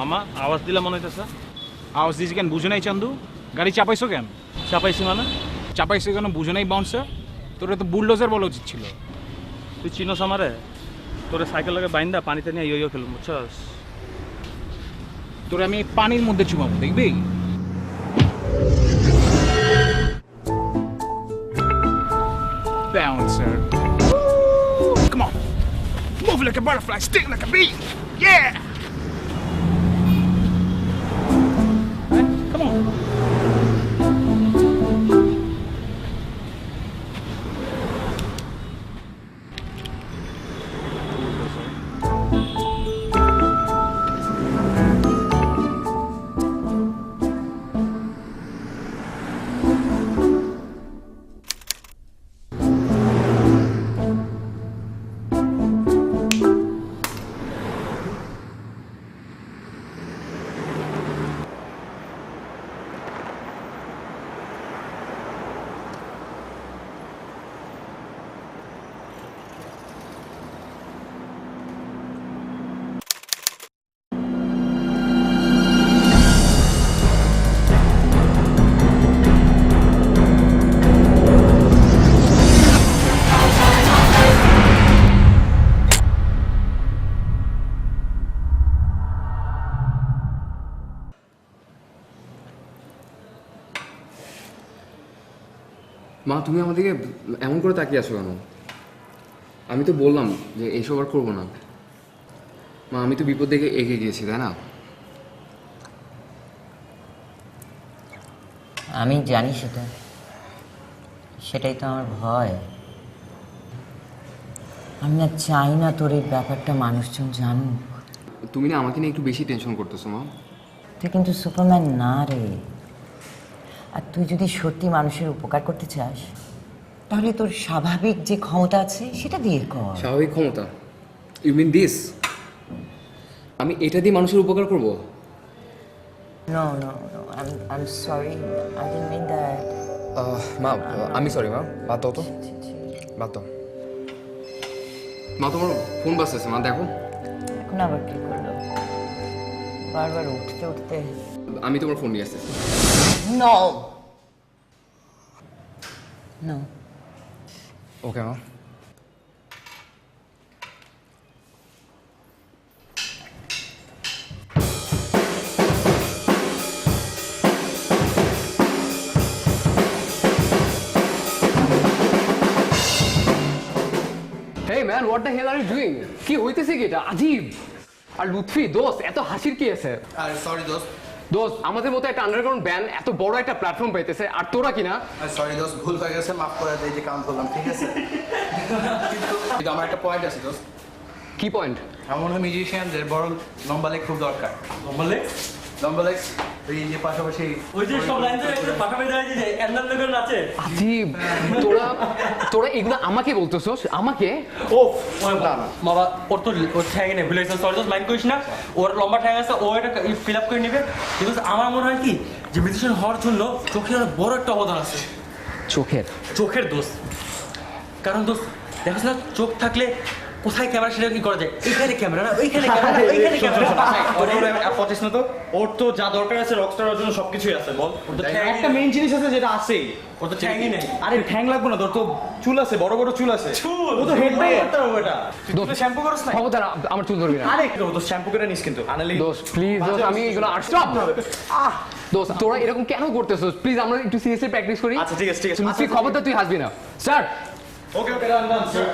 মামা আওয়াজ দিলে মনে হইতেছে। আওয়াজ দিয়েছি কেন বুঝো নাই চান্দু? গাড়ি চাপাইছো কেন? চাপাইছি মানে? চাপাইছো কেন বুঝো নাই বাউন্সার? তোরা তো বুলডোজার বলা উচিত ছিল। তুই চিনোস আমারে? তোরে সাইকেল লাগে বাইন্দা পানিতে নিয়ে ইয়ো খেলুম, বুঝছস? তোরা আমি পানির মধ্যে চুমাবো, দেখবি? Bouncer. Come on. Move like a butterfly, sting like a bee. Yeah. Hey, come on. মা, তুমি আমাদেরকে এমন করে তাকিয়ে আছো কেন? আমি তো বললাম যে এইসব আর করবো না। মা, আমি তো বিপদ দেখে এগিয়ে গিয়েছি, তাই না? আমি জানি সেটাই তো আমার ভয়। আমি না চাই না তোর এই ব্যাপারটা মানুষজন জানুক। তুমি না আমাকে নিয়ে একটু বেশি টেনশন করতেছো মা। তুই কিন্তু সুপারম্যান না রে। আর তুই যদি সত্যি মানুষের উপকার করতে চাস তাহলে তোর স্বাভাবিক যে ক্ষমতা আছে সেটা দিয়ে কর। স্বাভাবিক ক্ষমতা? You mean this? আমি এটা দিয়ে মানুষের উপকার করব? No no no, I am sorry, I didn't mean that. মা, আমি সরি মা, বাদ দাও তো, বাদ দাও। মা, তোমার ফোন বাজতেছে মা, দেখো। এখন আবার কি করলো? বারবার উঠতে উঠতে। আমি তোমার ফোন নিয়ে আসতেছি। No no. ওকে মা। Hey man, what the hell are you doing? কি হইতেছে কি এটা? আজীব। আর লুৎফি দোস্ত, এত হাসির কি আছে? আরে সরি দোস্ত। দোস্ত, আমাদের মতো একটা আন্ডারগ্রাউন্ড ব্যান্ড এত বড় একটা প্ল্যাটফর্ম পাইতেছে আর তোরা কিনা? সরি দোস্ত, ভুল হয়ে গেছে, মাফ করে দে, এই যে কাম করলাম, ঠিক আছে? কিন্তু আমার একটা পয়েন্ট আছে দোস্ত। কি পয়েন্ট? আমার মনে হয় মিউজিশিয়ানদের বড় লম্বা লেগ খুব দরকার। লম্বা লেগ? লম্বা লেগ, এই যে পাশাপাশি ওই যে সব লাইন ধরে পাশাপাশি দাঁড়িয়ে যে অ্যান্ডার লেভেল আছে। আজীব। তোরা এগুলো আমাকে বলতেছস? আমাকে? ও বাবা, ওর তো ওর ঠ্যাং নেই, ভুলে গেছে। সরি, মাইন্ড করিস না। ওর লম্বা ঠ্যাং আছে, ও এটা ফিল আপ করে নেবে। কিন্তু আমার মনে হয় কি যে মিউজিশিয়ান হওয়ার জন্য চোখের অনেক বড় একটা অবদান আছে। চোখের দোষ। কারণ দোষ দেখো না, চোখ থাকলে কোথায় ক্যামেরা সেটা কি করা যায়? এইখানে ক্যামেরা না, ওইখানে ক্যামেরা, ওইখানে ক্যামেরা। পঁচিশ না তো, ওর তো যা দরকার আছে রকস্টারের জন্য সবকিছুই আছে। বল, একটা মেইন জিনিস আছে যেটা আছেই, ওর তো ঠ্যাংই নেই। আরে ঠ্যাং লাগবে না, তোর তো চুল আছে, বড় বড় চুল আছে। ও তো হেড বাই করতে হবে এটা। তুই শ্যাম্পু করছ না? খবরদার আমার চুল ধরবি না। আরে তো শ্যাম্পু করে নিস কিন্তু আনালি। দোস্ত প্লিজ, দোস্ত আমি এগুলো আর স্টপ। দোস্ত তোরা এরকম কেন করতেছস? প্লিজ আমরা একটু সিরিয়াসলি প্র্যাকটিস করি। আচ্ছা ঠিক আছে, ঠিক আছে। তুই খবরদার তুই হাসবি না। Sir. Okay okay, done done sir.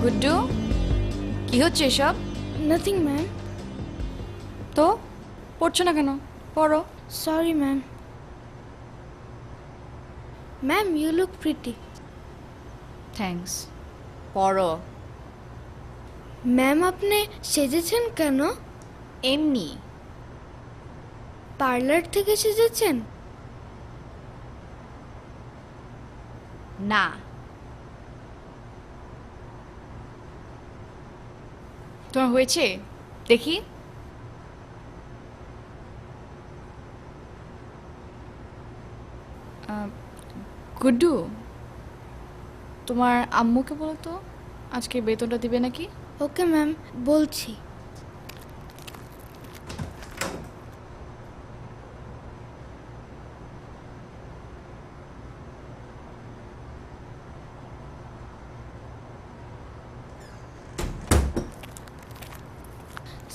Guddu, কি হচ্ছে এসব? Nothing ma'am. তো পড়ছো না কেন? পড়ো। Sorry ma'am. Ma'am, you look pretty. Thanks. পড়ো। ম্যাম আপনি সেজেছেন কেন? এমনি। পার্লার থেকে সেজেছেন? না। তোমার হয়েছে দেখি। গুড্ডু, তোমার আম্মুকে বলো তো আজকে বেতনটা দিবে নাকি? ওকে ম্যাম, বলছি।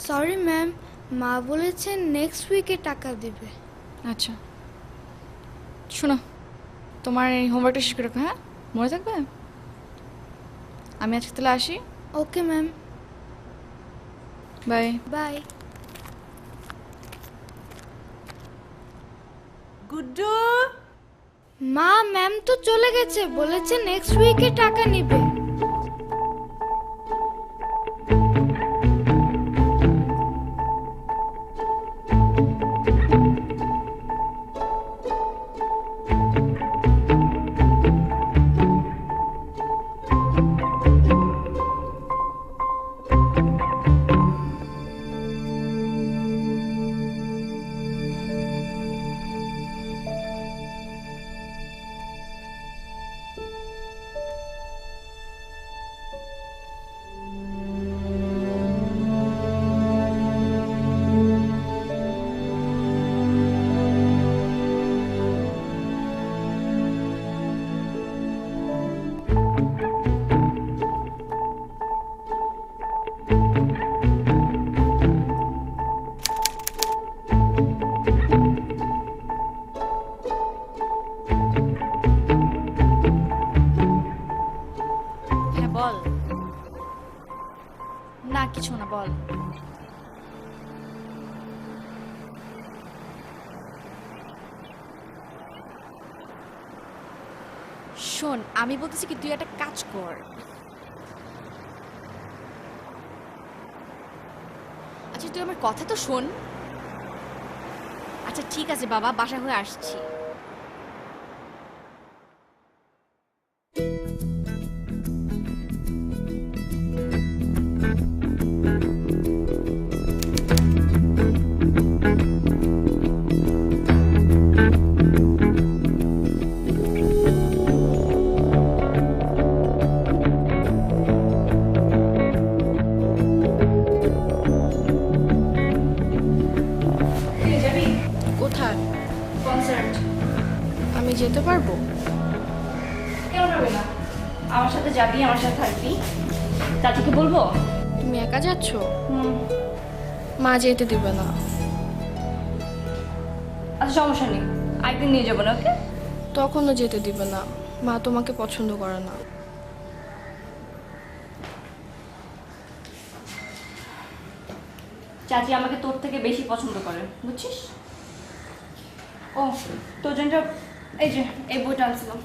সরি ম্যাম, মা বলেছেন নেক্সট উইকে টাকা দিবে। আচ্ছা শোনো, তোমার এই হোমওয়ার্কটা শেষ করে রাখো, হ্যাঁ? মনে থাকবে? আমি আজকে তাহলে আসি। Okay ma'am, bye. Bye. Guddu, মা ম্যাম তো চলে গেছে, বলেছে নেক্সট উইকে টাকা নিবে। হ্যাঁ বল। না কিছু না, বল। শোন, আমি বলতেছি কি তুই একটা কাজ কর। আচ্ছা তুই আমার কথা তো শোন। আচ্ছা ঠিক আছে বাবা, বাসা হয়ে আসছি। কোথায়? কনসার্ট। আমি যেতে পারবো? কেন পারবে না? আমার সাথে যাবি, আমার সাথে থাকবি। চাচিকে বলবো? তুমি একা যাচ্ছ? মা যেতে দিবে না। আচ্ছা সমস্যা নেই, একদিন নিয়ে যাবো না, ওকে? তখনও যেতে দিবে না, মা তোমাকে পছন্দ করে না। চাচি আমাকে তোর থেকে বেশি পছন্দ করে, বুঝছিস? ও তোর জন্য এই যে এই বইটা আনছিলাম,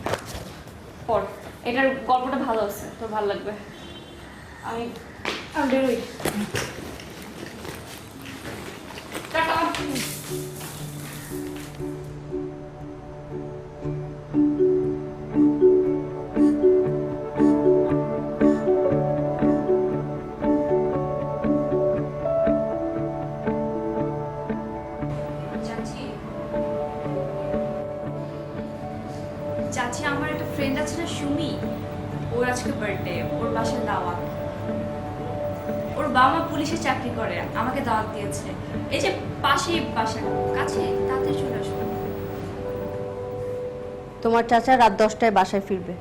পড়। এটার গল্পটা ভালো আছে, তোর ভালো লাগবে। আমি বেরোই। টাটা। চাচি, আমার একটা ফ্রেন্ড আছে না সুমি, ওর আজকে বার্থডে, ওর বাসায় দাওয়াত। ওর বাবা মা পুলিশে চাকরি করে, আমাকে দাওয়াত দিয়েছে। এই যে পাশেই বাসার কাছে, তাতে চলে আসবো। তোমার চাচা রাত 10টায় বাসায় ফিরবে।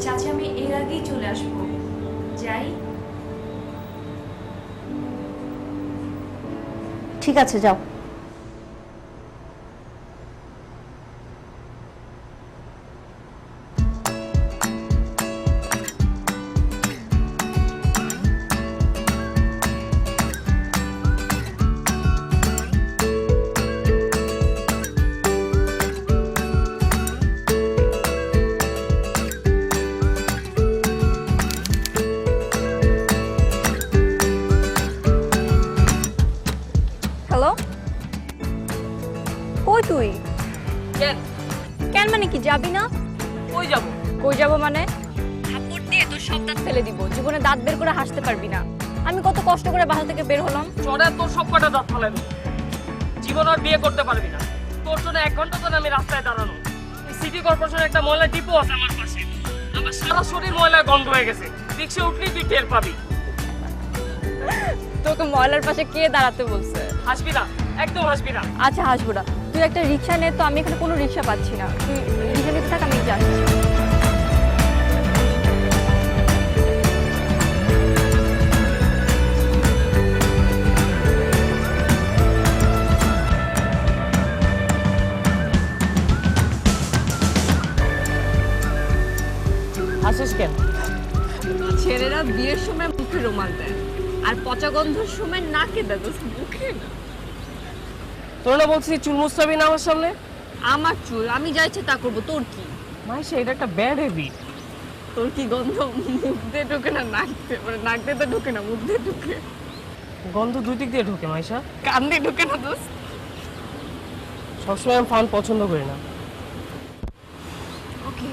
চাচি আমি এর আগেই চলে আসবো, যাই। ঠিক আছে, যাও। যাবি না? কই যাব? কই যাব মানে? থাপ্পড় দিয়ে তোর সব দাঁত ফেলে দিব, জীবনে দাঁত বের করে হাসতে পারবি না। আমি কত কষ্ট করে বাসা থেকে বের হলাম। চড়ে তোর সব কটা দাঁত ফালাই দেবো। জীবন আর বিয়ে করতে পারবি না। তোর জন্য 1 ঘন্টা ধরে আমি রাস্তায় দাঁড়ানো। সিটি কর্পোরেশনের একটা ময়লা ডিপো আছে আমার পাশে। আমার সারা শরীর ময়লায় গন্ধ হয়ে গেছে। রিক্সা উঠলেই তুই টের পাবি। তোকে ময়লার পাশে কে দাঁড়াতে বলছে? হাসবি না, একদম হাসবি না। আচ্ছা হাসবো না। তুই একটা রিক্সা নে তো, আমি এখানে কোনো রিক্সা পাচ্ছি না। তুই রিক্সা নিতে থাক, আমি যাচ্ছি। হাসিস কেন? ছেলেরা বিয়ের সময় মুখে রুমাল দেয়, আর পচা গন্ধর সময় নাকে দেয়, মুখে না। তোর না বলছিস চুল মুছতে না আমার সামনে? আমার চুল, আমি যা ইচ্ছে তা করবো, তোর কি? মাইশা, এটা একটা ব্যাড হ্যাবিট। তোর কি গন্ধ মুখ দিয়ে ঢোকে না নাক দিয়ে? মানে নাক দিয়ে তো ঢোকে না, মুখ দিয়ে ঢোকে। গন্ধ দুই দিক দিয়ে ঢোকে মাইশা। কান দিয়ে ঢোকে না দোস্ত। সবসময় আমি ফান পছন্দ করি না। ওকে।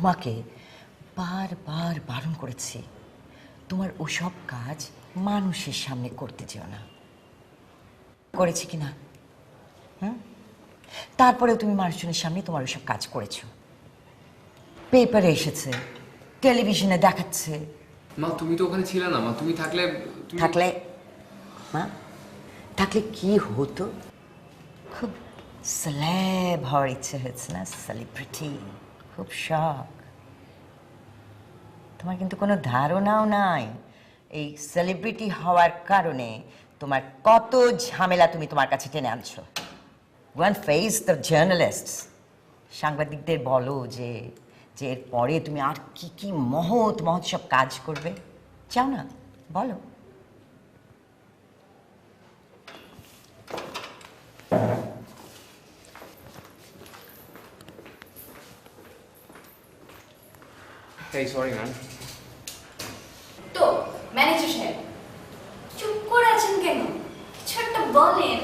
তোমাকে বারবার বারণ করেছি তোমার ওসব কাজ মানুষের সামনে করতে যেও না, করেছি কি না? তারপরেও তুমি মানুষজনের সামনে তোমার ওসব কাজ করেছো, পেপারে এসেছে, টেলিভিশনে দেখাচ্ছে। মা তুমি তো ওখানে ছিলে না মা, তুমি থাকলে থাকলে মা থাকলে কি হতো? খুব সেলেব হওয়ার ইচ্ছে হয়েছে না, সেলিব্রিটি, খুব শখ। তোমার কিন্তু কোনো ধারণাও নাই এই সেলিব্রিটি হওয়ার কারণে তোমার কত ঝামেলা তুমি তোমার কাছে টেনে আনছো। ওয়ান ফেস দ্য জার্নালিস্টস, সাংবাদিকদের বলো যে এরপরে তুমি আর কি কি মহৎ মহৎ সব কাজ করবে, চাও না? বলো। এই সরি ম্যাম। তো ম্যানেজার সাহেব চুপ করে আছেন কেন? কিছু একটা বলেন।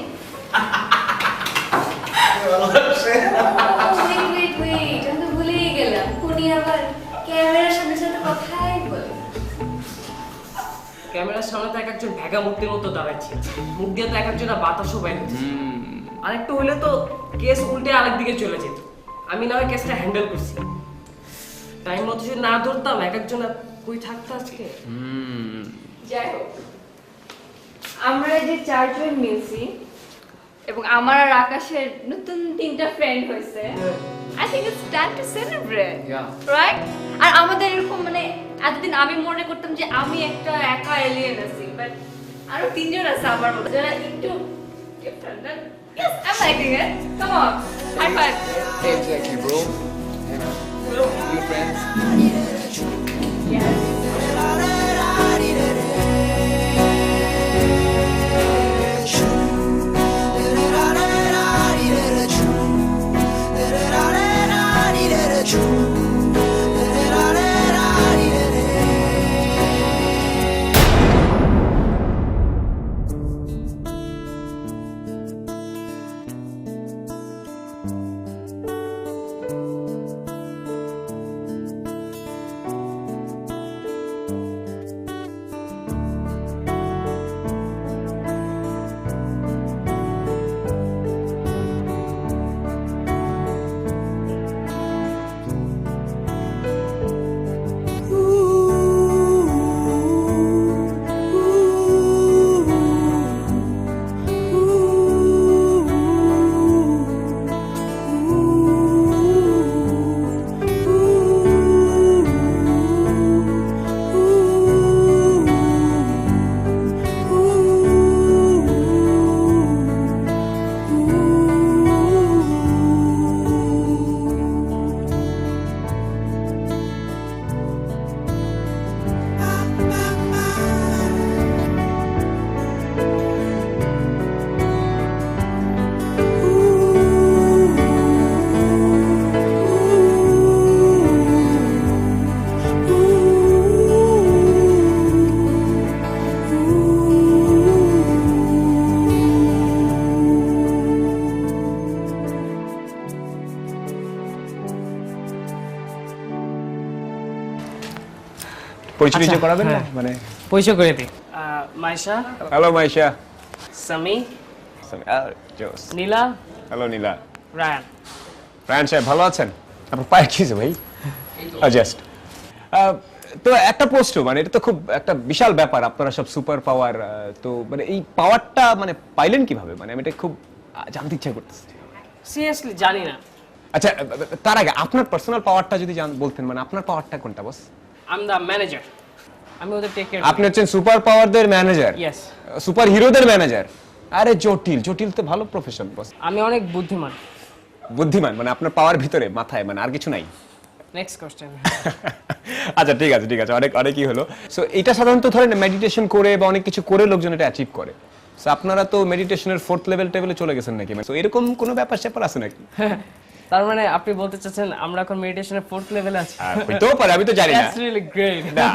ওয়েট, আমি তো ভুলেই গেলাম, উনি আবার ক্যামেরার সামনে সাথে কথাই বলে। ক্যামেরার সামনে তো এক একজন ভেগা মূর্তির মতো দাঁড়াচ্ছে, মুখ দিয়ে তো এক একজনা বাতাসও বাইরে হচ্ছে। আরেকটু হইলে তো কেস উল্টে আরেক দিকে চলে যেত। আমি না হয় কেসটা হ্যান্ডেল করছি, টাইম মতো যদি না ধরতাম এক একজন কই থাকতো আজকে। যাই হোক, আমরা যে চারজন মিলছি এবং আমার আর আকাশের নতুন 3টা ফ্রেন্ড হয়েছে, I think it's time to celebrate, right? আর আমাদের এরকম মানে এতদিন আমি মনে করতাম যে আমি একটা একা এলিয়েন আছি, বাট আরো 3জন আছে আমার মতো যারা একটু different. Yes, I am liking it. Come on, high five. Exactly, bro. You friends? পরিচয় করাবেন না মানে পরিচয় করে দিই। মাইশা। হ্যালো মাইশা। সামি। জোস। নীলা। হ্যালো নীলা। রায়ান। রায়ান সাহেব ভালো আছেন? আপনার পায়ে কি হয়েছে ভাই? জাস্ট তো একটা প্রশ্ন, মানে এটা তো খুব একটা বিশাল ব্যাপার, আপনারা সব সুপার পাওয়ার, তো মানে এই পাওয়ারটা মানে পাইলেন কিভাবে? মানে আমি এটা খুব জানতে ইচ্ছা করতেছি। সিরিয়াসলি জানি না। আচ্ছা তার আগে আপনার পার্সোনাল পাওয়ারটা যদি বলতেন, মানে আপনার পাওয়ারটা কোনটা boss? I am the manager, আমি ওদের টেক কেয়ার। আপনি হচ্ছেন সুপার পাওয়ারদের ম্যানেজার? ইয়েস। সুপার হিরোদের ম্যানেজার? আরে জটিল, জটিল তো ভালো প্রফেশন বস। আমি অনেক বুদ্ধিমান। বুদ্ধিমান মানে আপনার পাওয়ার ভিতরে মাথায়, মানে আর কিছু নাই? Next question. আচ্ছা ঠিক আছে ঠিক আছে, অনেকই হলো। সো এটা সাধারণত ধরেন মেডিটেশন করে বা অনেক কিছু করে লোকজন এটা অ্যাচিভ করে। সো আপনারা তো মেডিটেশনের 4th লেভেলে চলে গেছেন নাকি? সো এরকম কোনো ব্যাপার স্যাপার আছে নাকি? তার মানে আপনি বলতে চাচ্ছেন আমরা এখন মেডিটেশনের 4th লেভেলে আছি? হইতেও পারে, আমি তো জানি না। That's really great. না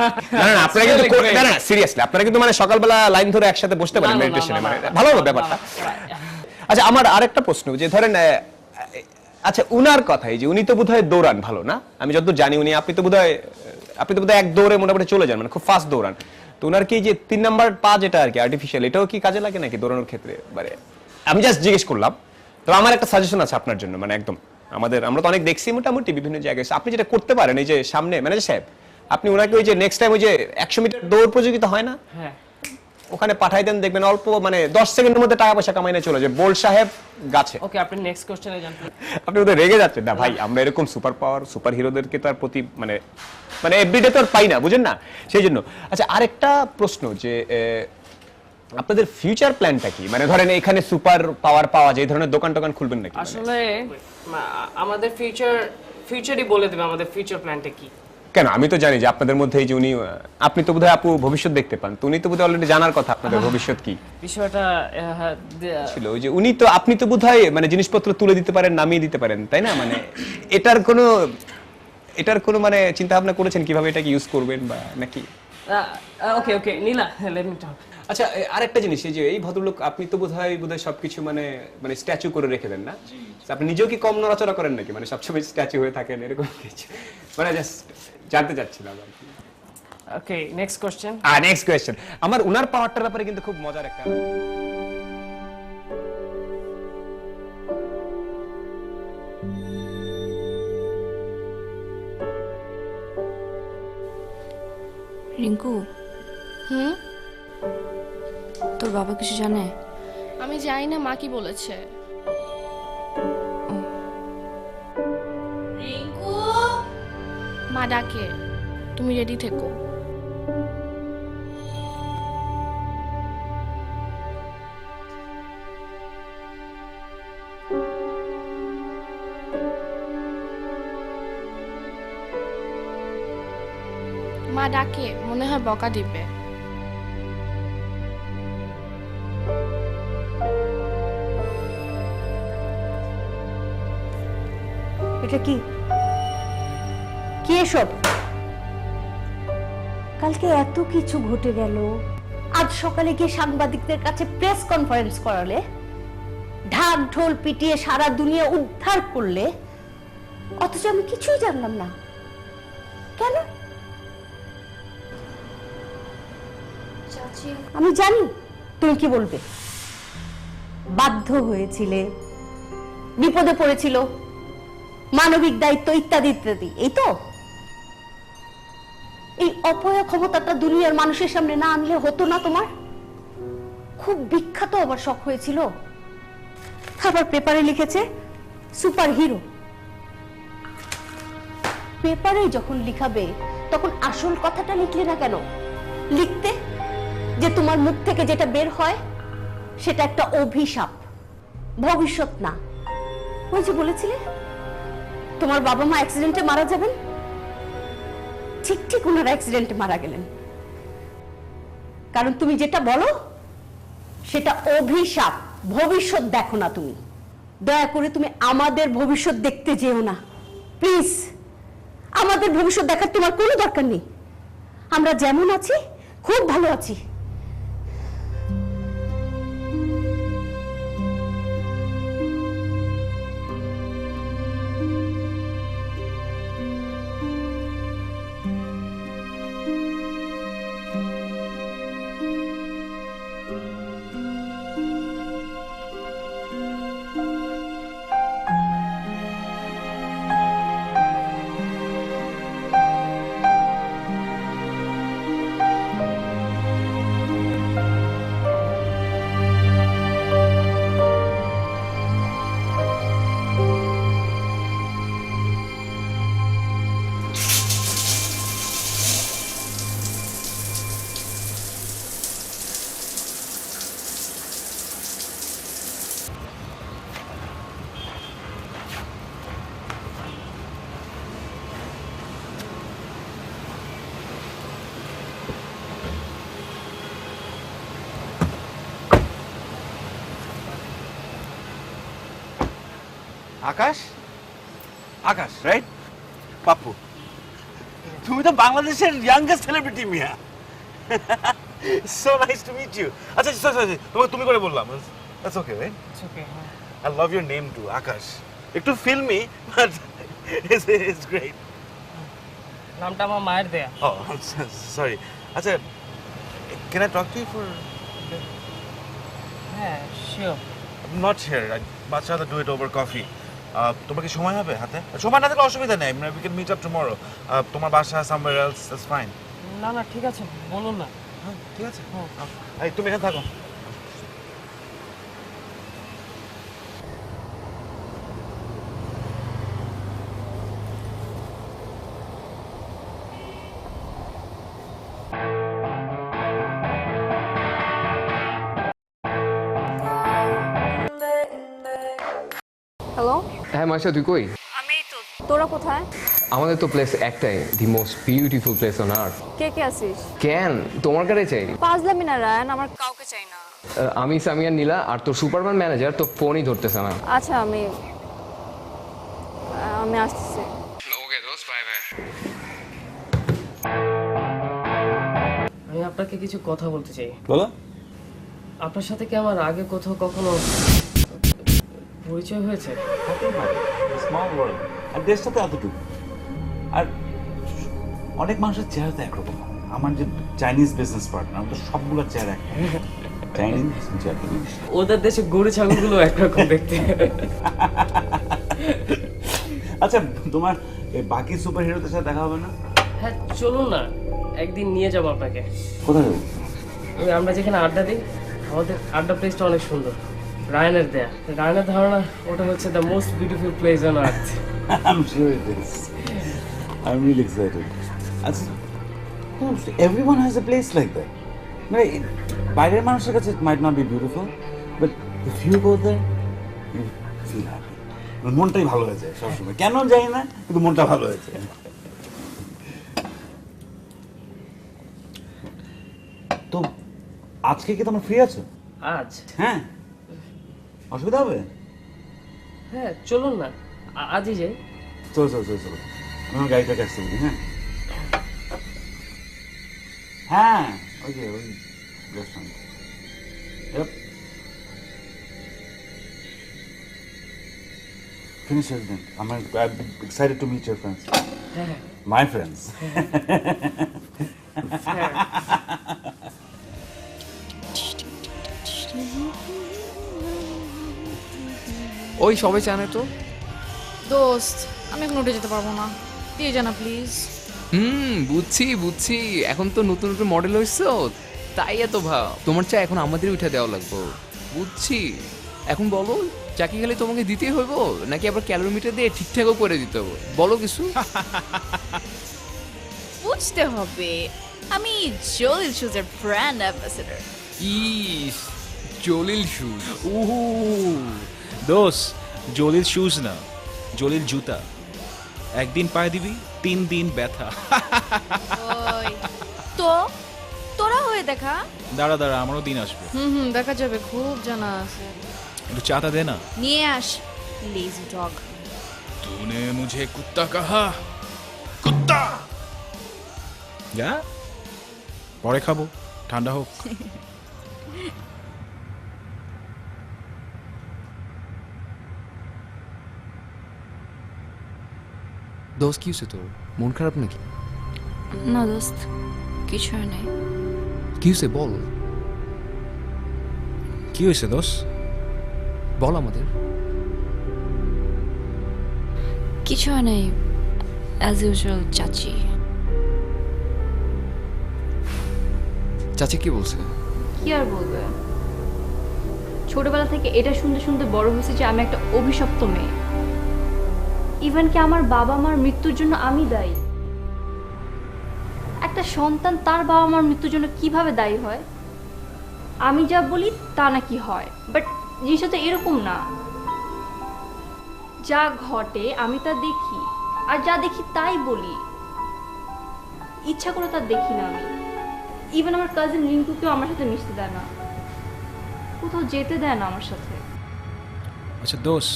না আপনারা কিন্তু না সিরিয়াসলি আপনারা কিন্তু মানে সকালবেলা লাইন ধরে একসাথে বসতে পারেন মেডিটেশনে, মানে ভালো হবে ব্যাপারটা। আচ্ছা আমার আরেকটা প্রশ্ন, যে ধরেন আচ্ছা উনার কথাই যে উনি তো বোধহয় দৌড়ান ভালো না, আমি যতদূর জানি উনি, আপনি তো বোধহয় এক দৌড়ে মোটামুটি চলে যান, মানে খুব ফাস্ট দৌড়ান। তো উনার কি যে 3 নাম্বার পা যেটা আর কি আর্টিফিশিয়াল, এটাও কি কাজে লাগে নাকি দৌড়ানোর ক্ষেত্রে? মানে আমি জাস্ট জিজ্ঞেস করলাম। তো আমার একটা সাজেশন আছে আপনার জন্য, মানে একদম আমরা তো অনেক দেখছি মোটামুটি বিভিন্ন জায়গায়, আপনি যেটা করতে পারেন এই যে সামনে ম্যানেজার সাহেব, আপনি ওনাকে ওই যে নেক্সট টাইম ওই যে 100 মিটার দৌড় প্রতিযোগিতা হয় না, হ্যাঁ ওখানে পাঠাই দেন, দেখবেন অল্প মানে 10 সেকেন্ডের মধ্যে টাকা পয়সা কামাই নিয়ে চলে যায়। বোল্ট সাহেব গাছে। ওকে, আপনি নেক্সট কোশ্চেনে যান। আপনি ওদের রেগে যাচ্ছেন না ভাই, আমরা এরকম সুপার পাওয়ার সুপার হিরোদেরকে তো আর প্রতি মানে এভরিডে তো আর পাই না, বুঝেন না, সেই জন্য। আচ্ছা আরেকটা প্রশ্ন যে আপনাদের ফিউচার প্ল্যানটা কি? মানে ধরেন এখানে সুপার পাওয়ার পাওয়া যায়, এই ধরনের দোকান টোকান খুলবেন নাকি? আসলে আমাদের ফিউচারই বলে দেবে আমাদের ফিউচার প্ল্যানটা কি। কেন, আমি তো জানি যে আপনাদের মধ্যে এই যে উনি, আপনি তো বোধহয় আপু ভবিষ্যৎ দেখতে পান, তো উনি তো বোধহয় অলরেডি জানার কথা আপনাদের ভবিষ্যৎ কি বিষয়টা ছিল। ওই যে আপনি তো বোধহয় মানে জিনিসপত্র তুলে দিতে পারেন, নামিয়ে দিতে পারেন, তাই না? মানে এটার কোনো মানে চিন্তা ভাবনা করেছেন কিভাবে এটাকে ইউজ করবেন বা নাকি? ওকে নীলা, লেট মি টক। আচ্ছা আরেকটা জিনিস, এই যে এই ভদ্রলোক, আপনি তো বোধহয় সবকিছু মানে স্ট্যাচু করে রেখে দেন না? আপনি নিজেও কি কম নড়াচড়া করেন নাকি, মানে সবসময় স্ট্যাচু হয়ে থাকেন এরকম কিছু? মানে জাস্ট জানতে চাচ্ছিলাম আর কি। ওকে, নেক্সট কোশ্চেন। Next question. আমার উনার পাওয়ারটার ব্যাপারে কিন্তু খুব মজার একটা, রিঙ্কু, তোর বাবা কিছু জানে? আমি জানি না, মা কি বলেছে। রিঙ্কু, মা ডাকে, তুমি রেডি থেকো। মা ডাকে, মনে হয় বকা দিবে। এটা কি কি এসব? কালকে এত কিছু ঘটে গেল, আজ সকালে গিয়ে সাংবাদিকদের কাছে প্রেস কনফারেন্স করালে, ঢাক ঢোল পিটিয়ে সারা দুনিয়া উদ্ধার করলে, অথচ আমি কিছুই জানলাম না। কেন? আমি জানি তুমি কি বলবে। বাধ্য হয়েছিলে, বিপদে পড়েছিল, মানবিক দায়িত্ব ইত্যাদি ইত্যাদি, এই তো। এই অপয়া ক্ষমতাটা দুনিয়ার মানুষের সামনে না আনলে হতো না তোমার? খুব বিখ্যাত আবার শখ হয়েছিল, আবার পেপারে লিখেছে সুপার হিরো। পেপারে যখন লিখাবে তখন আসল কথাটা লিখলে না কেন? লিখতে যে তোমার মুখ থেকে যেটা বের হয় সেটা একটা অভিশাপ, ভবিষ্যৎ না। ওই যে বলেছিলে তোমার বাবা মা অ্যাক্সিডেন্টে মারা যাবেন, ঠিক ঠিক ওনারা অ্যাক্সিডেন্টে মারা গেলেন। কারণ তুমি যেটা বলো সেটা অভিশাপ, ভবিষ্যৎ দেখো না তুমি। দয়া করে তুমি আমাদের ভবিষ্যৎ দেখতে যেও না প্লিজ। আমাদের ভবিষ্যৎ দেখার তোমার কোনো দরকার নেই। আমরা যেমন আছি খুব ভালো আছি। আকাশ, আকাশ রাইট? পাপ্পু, তুমি তো বাংলাদেশের ইয়াংগেস্ট সেলিব্রিটি মিয়া। So nice to meet you. আচ্ছা তোমাকে তুমি করে বললাম। That's okay right? It's okay. I love your name too, Akash. একটু ফিল্মি বাট ইটস গ্রেট। নামটা আমার মায়ের দেয়া। ও সরি। আচ্ছা, can I talk to you for? হ্যাঁ, sure. Not here, I much rather do it over coffee. তোমার কি সময় হবে হাতে? সময় না থাকলে অসুবিধা নেই, we can meet up tomorrow. তোমার বাসা সামওয়্যার এলস, দ্যাটস ফাইন। না না, ঠিক আছে, বলুন না। হ্যাঁ ঠিক আছে। এই তুমি এখানে থাকো। হ্যালো, হ্যাঁ মাসা, তুই কই? আমি তো। তোরা কোথায়? আমাদের তো প্লেস একটাই, the most beautiful place on earth. কে কে আছিস? কেন তোমার কাছে চাই? পাজলামি না রায়ান, আমার কাউকে চাই না। আমি সামিয়া নীলা আর তোর সুপারম্যান ম্যানেজার তো ফোনই ধরতেছে না। আচ্ছা, আমি আসতেছি। আমি আপনাকে কিছু কথা বলতে চাই। বলো। আপনার সাথে কি আমার আগে কোথাও কখনো পরিচয় হয়েছে? স্মল ওয়ার্ল্ড, আর দেশটাতে এতটুকু। আর অনেক মানুষের চেহারা তো একরকম। আমার যে চাইনিজ বিজনেস পার্টনার, তো সবগুলো চেহারা চাইনিজ চেহারা। ওদের দেশে গরু ছাগলগুলো একরকম দেখতে। আচ্ছা, তোমার বাকি সুপার হিরোদের সাথে দেখা হবে না? হ্যাঁ, চলুন না, একদিন নিয়ে যাবো আপনাকে। কোথায় যাবো? ওই আমরা যেখানে আড্ডা দিই, আমাদের আড্ডা প্লেসটা অনেক সুন্দর। রায়ানের দেয়া, রায়ানের ধারণা ওটা হচ্ছে the most beautiful place on earth. I'm sure it is. I'm really excited. Everyone has a place like that. মানে বাইরের মানুষের কাছে it might not be beautiful, but if you go there, you feel happy. মনটাই ভালো হয়ে যায় সবসময়, কেন জানি না, কিন্তু মনটা ভালো হয়ে যায়। তো আজকে কি তোমরা ফ্রি আছো? আজ? হ্যাঁ, অসুবিধা হবে? হ্যাঁ, চলুন না, আজই যাই। চলো চলো চলো চলো, আমি আমার গাড়িটাকে আসতে বলি। হ্যাঁ হ্যাঁ, ওই যে ওই restaurant. Finish everything. I'm excited to meet your friends. My friends. ওই সবাই জানে তো। দোস্ত, আমি এখন উঠে যেতে পারবো না, দিয়ে জানা প্লিজ। বুঝছি বুঝছি, এখন তো নতুন নতুন মডেল হইছো, তাই এত ভাব। তোমার চা এখন আমাদের উঠে দেওয়া লাগবে, বুঝছি। এখন বলো, চা কি খালি তোমাকে দিতেই হইব, নাকি আবার ক্যালোরিমিটার দিয়ে ঠিকঠাকও করে দিতে হবে? বলো কিছু। বুঝতে হবে, আমি জলিল শুজের ব্র্যান্ড অ্যাম্বাসেডর। ইস, জলিল শুজ। দোস, জলিল শুজ না, জলিল জুতা। একদিন পায়ে দিবি, 3 দিন ব্যথা। তো তোরা হয়ে দেখা। দাঁড়া দাঁড়া, আমারও দিন আসবে। দেখা যাবে, খুব জানা আছে। একটু চাটা দে না। নিয়ে আস, লেজি ডগ। तूने मुझे कुत्ता कहा, कुत्ता। যা, পরে খাবো, ঠান্ডা হোক। দোস্ত কি হয়েছে তোর? মন খারাপ নাকি? না দোস্ত, কিছু নেই। কি হয়েছে বল। কি হয়েছে দোস? বল আমাদের। কিছু নেই, অ্যাজ ইউজুয়াল। চাচি চাচি কি বলছে? কি আর বলবে, ছোটবেলা থেকে এটা শুনতে শুনতে বড় হয়েছে যে আমি একটা অভিশপ্ত মেয়ে। ইভেন কি আমার বাবা মার মৃত্যুর জন্য আমি দায়ী। একটা সন্তান তার বাবা মার মৃত্যুর জন্য কিভাবে দায়ী হয়? আমি যা বলি তা নাকি হয়, বাট জিনিসটা তো এরকম না। যা ঘটে আমি তা দেখি, আর যা দেখি তাই বলি। ইচ্ছা করে তা দেখি না আমি। ইভেন আমার কাজিন রিঙ্কুকেও আমার সাথে মিশতে দেয় না, কোথাও যেতে দেয় না আমার সাথে। আচ্ছা দোস,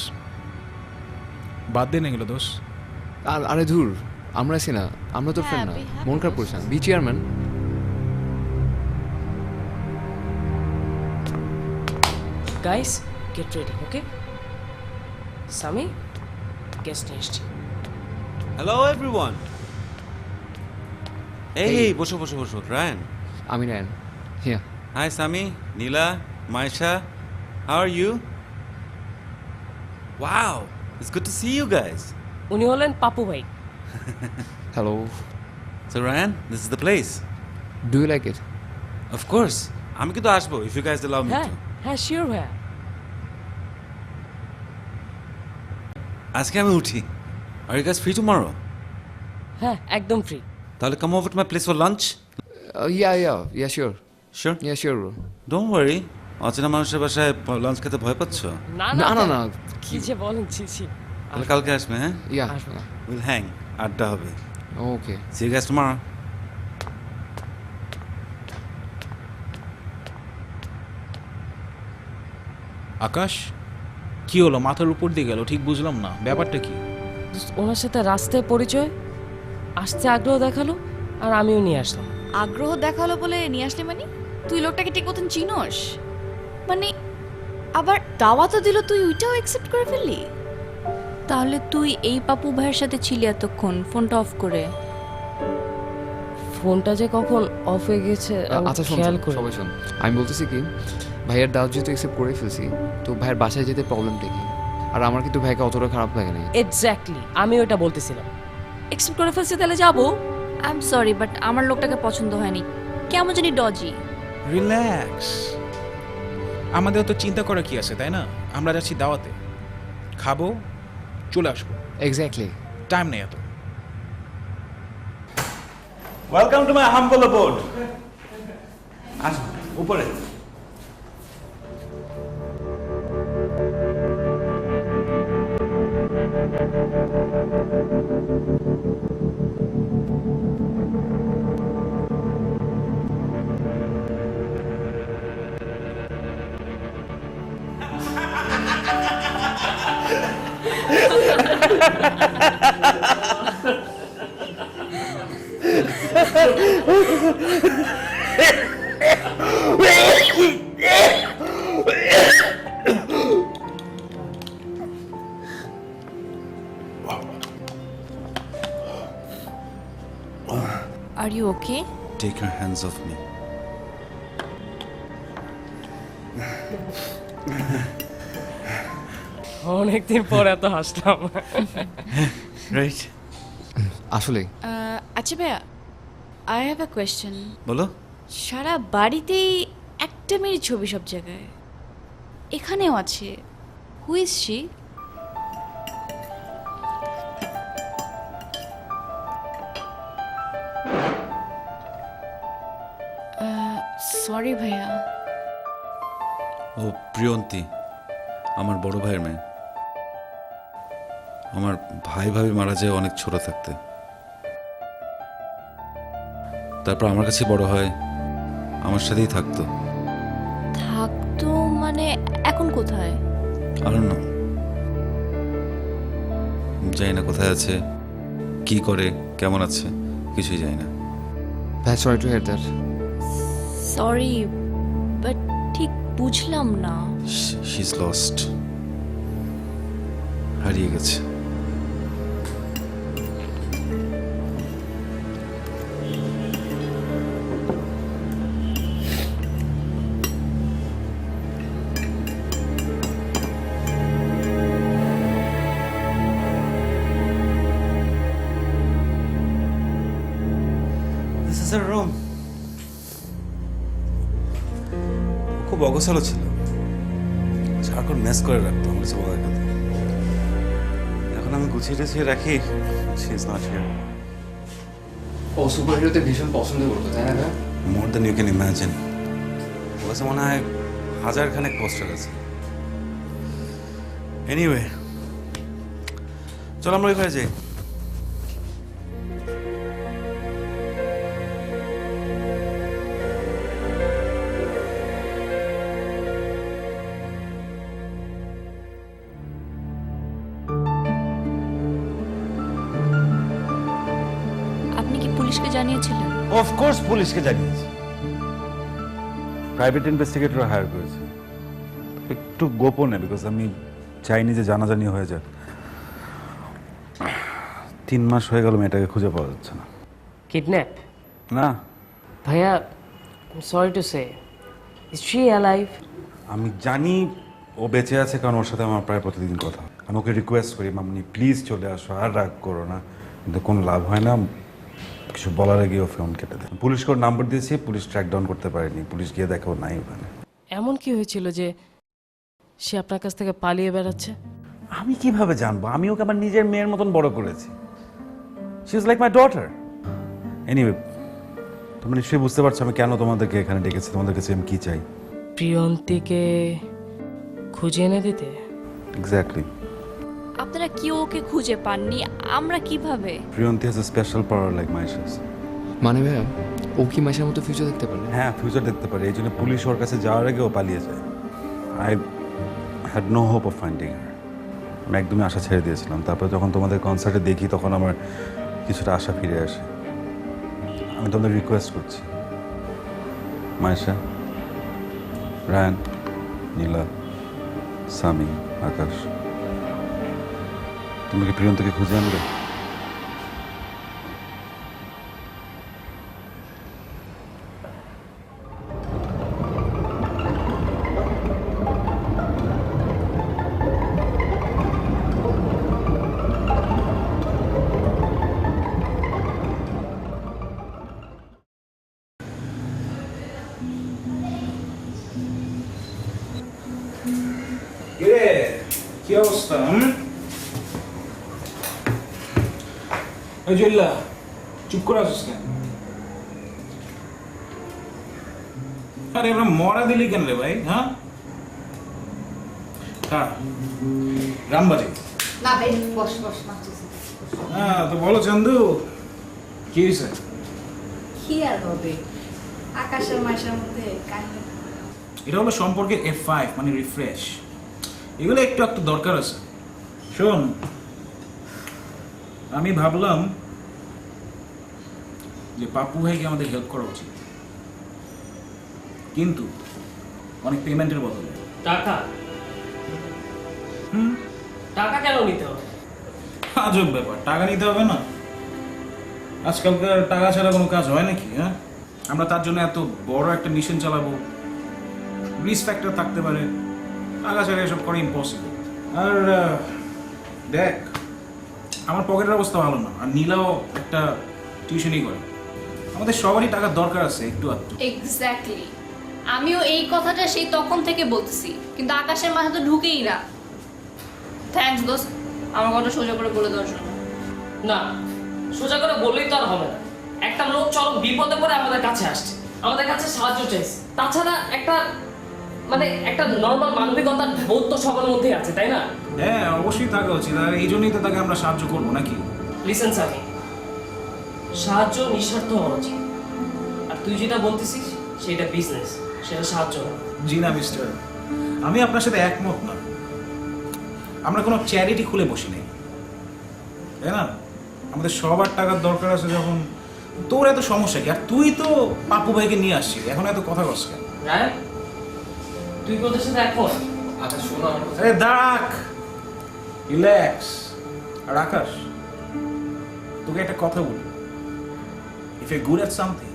বাদ দে না এগুলো দোস। আরে ধুর, আমরা আছি না, আমরা তোর ফ্রেন্ড না, মন খারাপ করিস না। Be chairman. Guys, get ready, okay? Sami, guest নিয়ে এসেছি। Hello everyone. এই বসো বসো বসো। রায়ান। আমি Rayan. Hiya. Hi Sami, Nila, Maisha, how are you? Wow, it's good to see you guys. উনি হলেন পাপু ভাই। Hello. So Rayan, this is the place. Do you like it? Of course, আমি কিন্তু আসবো if you guys allow me হ্যাঁ টু। হ্যাঁ শিওর ভাইয়া। আজকে আমি উঠি। Are you guys free tomorrow? হ্যাঁ একদম ফ্রি। তাহলে come over to my place for lunch. Yeah sure. Sure? Yeah sure bro. Don't worry. অচেনা মানুষের বাসায় লাঞ্চ খেতে ভয় পাচ্ছ? না না না না। কি যে বলেন, ছি ছি। তাহলে কালকে আসবে, হ্যাঁ? ইয়া। উইল হ্যাং, আড্ডা হবে। Okay. See you guys tomorrow. Akash, কি হলো? মাথার উপর দিয়ে গেল, ঠিক বুঝলাম না ব্যাপারটা কি। ওনার সাথে রাস্তায় পরিচয়, আসতে আগ্রহ দেখালো আর আমিও নিয়ে আসলাম। আগ্রহ দেখালো বলে নিয়ে আসলে মানে? তুই লোকটাকে ঠিক মতন চিনোস? মানে আবার দাওয়াতও দিল, তুই ওইটাও অ্যাকসেপ্ট করে ফেললি? তাহলে তুই এই পাপু ভাইয়ের সাথে ছিলি এতক্ষণ ফোনটা অফ করে? ফোনটা যে কখন অফ হয়ে গেছে আচ্ছা শোন, খেয়াল করে। সবাই শোন, আমি বলতেছি কি, ভাইয়ের দাওয়াত যেহেতু অ্যাকসেপ্ট করে ফেলছি, তো ভাইয়ের বাসায় যেতে প্রবলেমটা কি? আর আমার কিন্তু ভাইকে অতটা খারাপ লাগে না। এক্স্যাক্টলি, আমি ওটা বলতেছিলাম। অ্যাকসেপ্ট করে ফেলছি, তাহলে যাবো। আই এম সরি বাট আমার লোকটাকে পছন্দ হয়নি, কেমন জানি ডজি। রিল্যাক্স, আমাদের তো চিন্তা করা কি আছে, তাই না? আমরা যাচ্ছি দাওয়াতে, খাবো, চলে আসবো। এক্স্যাক্টলি, টাইম নেই এত। Welcome to my humble aboard. আসুন উপরে। Are you okay? Take your hands off me. অনেকদিন পর এত হাসলাম। রাইট। আসলে আচ্ছা ভাইয়া, আই হ্যাভ আ কোয়েশ্চেন। বলো। সারা বাড়িতেই একটা মেয়ের ছবি সব জায়গায়, এখানেও আছে। Who is she? সরি ভাইয়া। ও প্রিয়ন্তী, আমার বড় ভাইয়ের মেয়ে। আমার ভাই ভাবি মারা যায় অনেক ছোট থাকতে, তারপর আমার কাছে বড় হয়, আমার সাথেই থাকতো। থাকতো মানে এখন কোথায়? I don't know, জানি না কোথায় আছে, কি করে, কেমন আছে, কিছুই জানি না। ভাই sorry to hear that. Sorry but ঠিক বুঝলাম না। শি ইজ লস্ট, হারিয়ে গেছে। This is a room. খুব অগোছালো ছিল, সারাক্ষণ মেস করে রাখতো আমার কাছে বলার কথা। এখন আমি গুছিয়ে টুছিয়ে রাখি, she is not here. ও সুপার হিরোতে ভীষণ পছন্দ করতো, তাই না? More than you can imagine. ওর কাছে মনে হয় 1000 খানেক পোস্টার আছে। এনিওয়ে, চল আমরা ওই ঘরে যাই। আপনি কি পুলিশকে জানিয়েছিলেন? অফকোর্স পুলিশকে জানিয়েছি, প্রাইভেট ইনভেস্টিগেটর হায়ার করেছি, একটু গোপনে, বিকজ আমি চাইনি যে জানাজানি হয়ে যাক। 3 মাস হয়ে গেল মেয়েটাকে খুঁজে পাওয়া যাচ্ছে না। কিডন্যাপ? না ভাইয়া, sorry to say, is she alive? আমি জানি ও বেঁচে আছে, কারণ ওর সাথে আমার প্রায় প্রতিদিন কথা হয়। আমি ওকে রিকোয়েস্ট করি, মামনি প্লিজ চলে আসো, আর রাগ করো না, কিন্তু কোনো লাভ হয় না। কিছু বলার আগে ও ফোন কেটে দেয়। পুলিশকে ওর নাম্বার দিয়েছি, পুলিশ ট্র্যাক ডাউন করতে পারেনি। পুলিশ গিয়ে দেখে ও নাই ওখানে। এমন কি হয়েছিল যে সে আপনার কাছ থেকে পালিয়ে বেড়াচ্ছে? আমি কিভাবে জানবো? আমি ওকে আমার নিজের মেয়ের মতন বড় করেছি। She is like my daughter. Anyway, তোমরা নিশ্চয়ই বুঝতে পারছো আমি কেন তোমাদেরকে এখানে ডেকেছি, তোমাদের কাছে আমি কি চাই। প্রিয়ন্তীকে খুঁজে এনে দিতে? এক্স্যাক্টলি। আপনারা কি ওকে খুঁজে পাননি? আমরা কিভাবে? Priyanti has a special power like Maisha's. মানে ভাইয়া ও কি মাসের মতো ফিউচার দেখতে পারে? হ্যাঁ, ফিউচার দেখতে পারে। এই জন্য পুলিশ ওর কাছে যাওয়ার আগে ও পালিয়ে যায়। I had no hope of finding her. আমি একদমই আশা ছেড়ে দিয়েছিলাম। তারপর যখন তোমাদের কনসার্টে দেখি তখন আমার কিছুটা আশা ফিরে আসে। আমি তোমাদের রিকোয়েস্ট করছি, মায়েশা, রায়ান, নীলা, সামি, আকাশ, তুমি কি প্রিয়ন্তকে খুঁজে আনবে? কি অবস্থা? জল্লা চুপ করে আসিস কেন? আরে এবার মরা দিলি কেন রে ভাই? হ্যাঁ, রামবাজি। না ভাই, বস বস, মারছিস। হ্যাঁ, তো বলো চন্দু, কি হয়েছে? কি আর হবে, আকাশের মাসের মধ্যে কাহিনী। এটা হলো সম্পর্কের F5, মানে রিফ্রেশ। এগুলো একটু একটু দরকার আছে। শোন, আমি ভাবলাম যে পাপ্পু ভাইকে আমাদের হেল্প করা উচিত, কিন্তু অনেক পেমেন্টের বদলে। টাকা? টাকা কেন নিতে হবে? আজব ব্যাপার, টাকা নিতে হবে না? আজকালকার টাকা ছাড়া কোনো কাজ হয় নাকি? হ্যাঁ, আমরা তার জন্য এত বড় একটা মিশন চালাবো, রিস্ক ফ্যাক্টর থাকতে পারে। টাকা ছাড়া এসব করা ইম্পসিবল। আর দেখ, আমার পকেটের অবস্থা ভালো না, আর নীলাও একটা টিউশনই করে। আমাদের সবারই টাকার দরকার আছে একটু আধটু। এক্স্যাক্টলি, আমিও এই কথাটা সেই তখন থেকে বলতেছি, কিন্তু আকাশের মাথা তো ঢুকেই না। থ্যাঙ্কস দোস্ত, আমার কথা সোজা করে বলে দেওয়ার জন্য। না, সোজা করে বললেই তো আর হবে না। একটা লোক চরম বিপদে পড়ে আমাদের কাছে আসছে, আমাদের কাছে সাহায্য চাইছে। তাছাড়া একটা নর্মাল মানবিকতার বোধ তো সবার মধ্যেই আছে, তাই না? হ্যাঁ, অবশ্যই থাকা উচিত, আর এই জন্যই তো তাকে আমরা সাহায্য করবো নাকি? লিসেন সামি, সাহায্য নিঃস্বার্থ হওয়া উচিত। আর তুই যেটা বলতেছিস সেটা বিজনেস, সেটা সাহায্য না। জি না মিস্টার, আমি আপনার সাথে একমত না। আমরা কোনো চ্যারিটি খুলে বসি নাই, তাই না? আমাদের সবার টাকার দরকার আছে যখন। তোর এত সমস্যা কি? আর তুই তো পাপ্পু ভাইকে নিয়ে আসছিস, এখন এত কথা কস কেন? রায়, তুই কোথার সাথে একমত? আচ্ছা শোনো, আরে দাঁড়াক, রিল্যাক্স। আর আকাশ, তোকে একটা কথা বলি, if you good at something,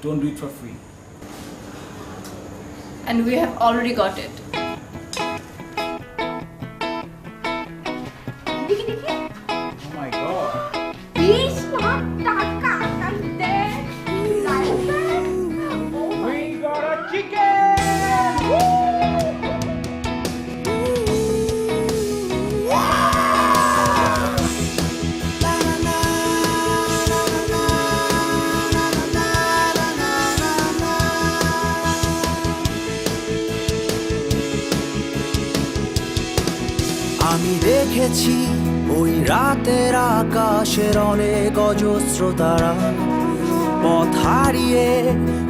don't do it for free. And we have already got it. দেখি দেখি, Oh my God. 20 লাখ টাকা কাইতে We got a chicken! আমি দেখেছি ওই রাতের আকাশের অনেক অজস্র তারা পথ হারিয়ে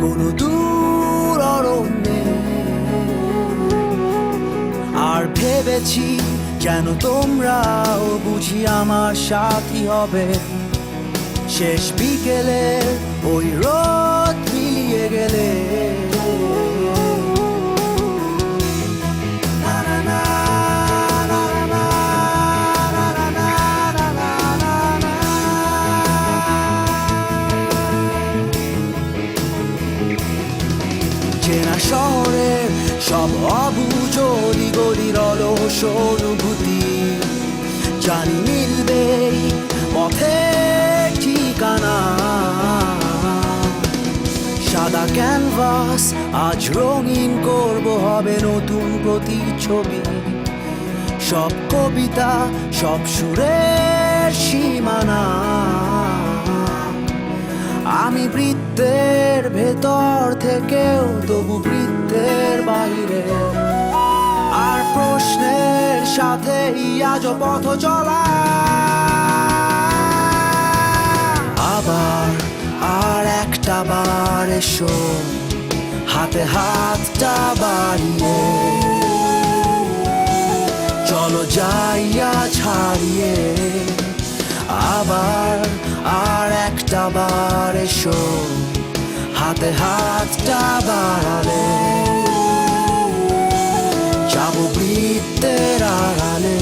কোনো দূর অরণ্যে, আর ভেবেছি যেন তোমরাও বুঝি আমার সাথী হবে। শেষ বিকেলে ওই রোদ মিলিয়ে গেলে ক্যানভাস আজ রঙিন করব হবে নতুন প্রতিচ্ছবি সব কবিতা সব সুরের সীমানা আমি বৃত্তের ভেতর থেকেও তবু বৃত্তের বাইরে আর প্রশ্নের সাথেই আজ পথ চলা আবার আর একটা বার এসো হাতে হাতটা বাড়িয়ে চলো যাইয়া ছাড়িয়ে আবার আর একটা বার এসো হাতে হাতটা বাড়ালে যাবো বৃত্তের আড়ালে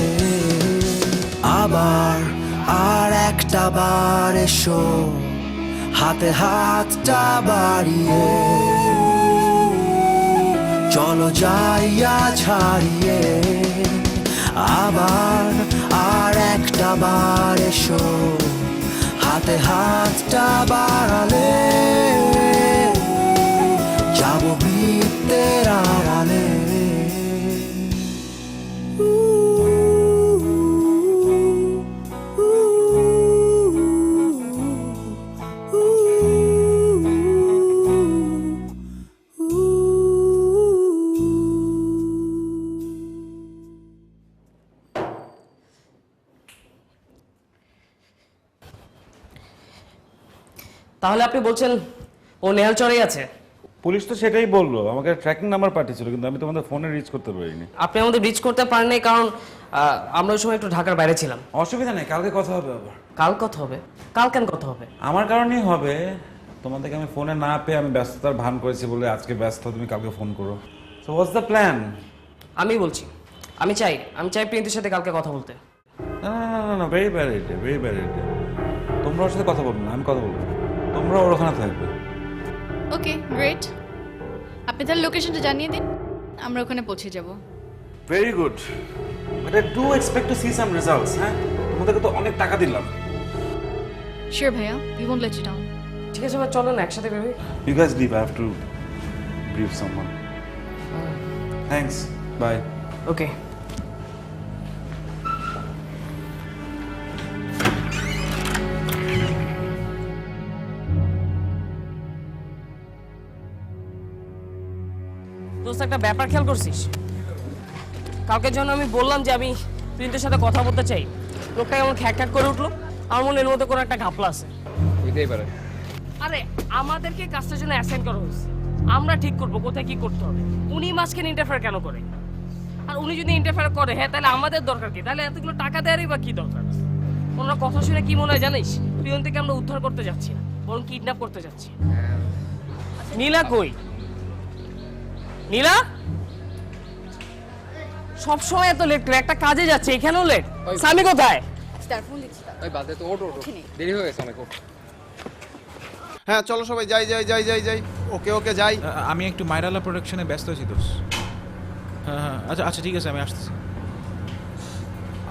আবার আর একটা বার এসো হাতে হাতটা বাড়িয়ে চলো যাইয়া ছাড়িয়ে আবার আর একটা বার এসো হাতে হাতটা বাড়ালে যাবো বৃত্তের আড়ালে তাহলে আপনি বলছেন ও নেহাল চরেই আছে? পুলিশ তো সেটাই বললো, আমাকে ট্র্যাকিং নাম্বার পাঠিয়েছিল, কিন্তু আমি তোমাদের ফোনে রিচ করতে পারিনি। আপনি আমাদের রিচ করতে পারেননি কারণ আমরা ওই সময় একটু ঢাকার বাইরে ছিলাম। অসুবিধা নেই, কালকে কথা হবে আবার। কাল কথা হবে? কাল কেন কথা হবে? আমার কারণেই হবে, তোমাদেরকে আমি ফোনে না পেয়ে আমি ব্যস্ততার ভান করেছি বলে আজকে ব্যস্ত, তুমি কালকে ফোন করো। So what's the plan? আমি বলছি, আমি চাই প্রিয়ন্তীর সাথে কালকে কথা বলতে। না না না না, very bad idea, very bad idea. তোমরা ওর সাথে কথা বলবো না, আমি কথা বলবো, তোমরা ওর ওখানে থাকবে। ওকে গ্রেট, আপনি তাহলে লোকেশনটা জানিয়ে দিন, আমরা ওখানে পৌঁছে যাব। Very good, but I do expect to see some results. হ্যাঁ, তোমাদেরকে তো অনেক টাকা দিলাম। শিওর ভাইয়া, we won't let you down. ঠিক আছে, এবার চলো না একসাথে বেরোই। You guys leave, I have to brief someone. Thanks, bye. ওকে। দোস্ত, একটা ব্যাপার খেয়াল করছিস? কালকে যখন আমি বললাম যে আমি প্রিন্টের সাথে কথা বলতে চাই, লোকটা এমন খ্যাক খ্যাক করে উঠলো। আমার মনে এর মধ্যে কোনো একটা ঘাপলা আছে। এটাই পারে। আরে আমাদেরকে কাজটার জন্য অ্যাসাইন করা হয়েছে, আমরা ঠিক করবো কোথায় কি করতে হবে। উনি মাঝখানে ইন্টারফেয়ার কেন করে? আর উনি যদি ইন্টারফেয়ার করে, হ্যাঁ, তাহলে আমাদের দরকার কি? তাহলে এতগুলো টাকা দেওয়ারই বা কি দরকার? ওনার কথা শুনে কি মনে হয় জানিস? প্রিয়ন্তীকে আমরা উদ্ধার করতে যাচ্ছি না, বরং কিডন্যাপ করতে যাচ্ছি। নীলা কই? নীলা সবসময় এত লেট করে, একটা কাজে যাচ্ছে, এখানেও লেট। সামি কোথায়? ওই বাদে তো ওঠ, দেরি হয়ে গেছে অনেক। হ্যাঁ চলো সবাই যাই যাই যাই যাই যাই। ওকে ওকে যাই। আমি একটু মাইরালা প্রোডাকশনে ব্যস্ত আছি দোষ। হ্যাঁ হ্যাঁ, আচ্ছা আচ্ছা ঠিক আছে, আমি আসতেছি।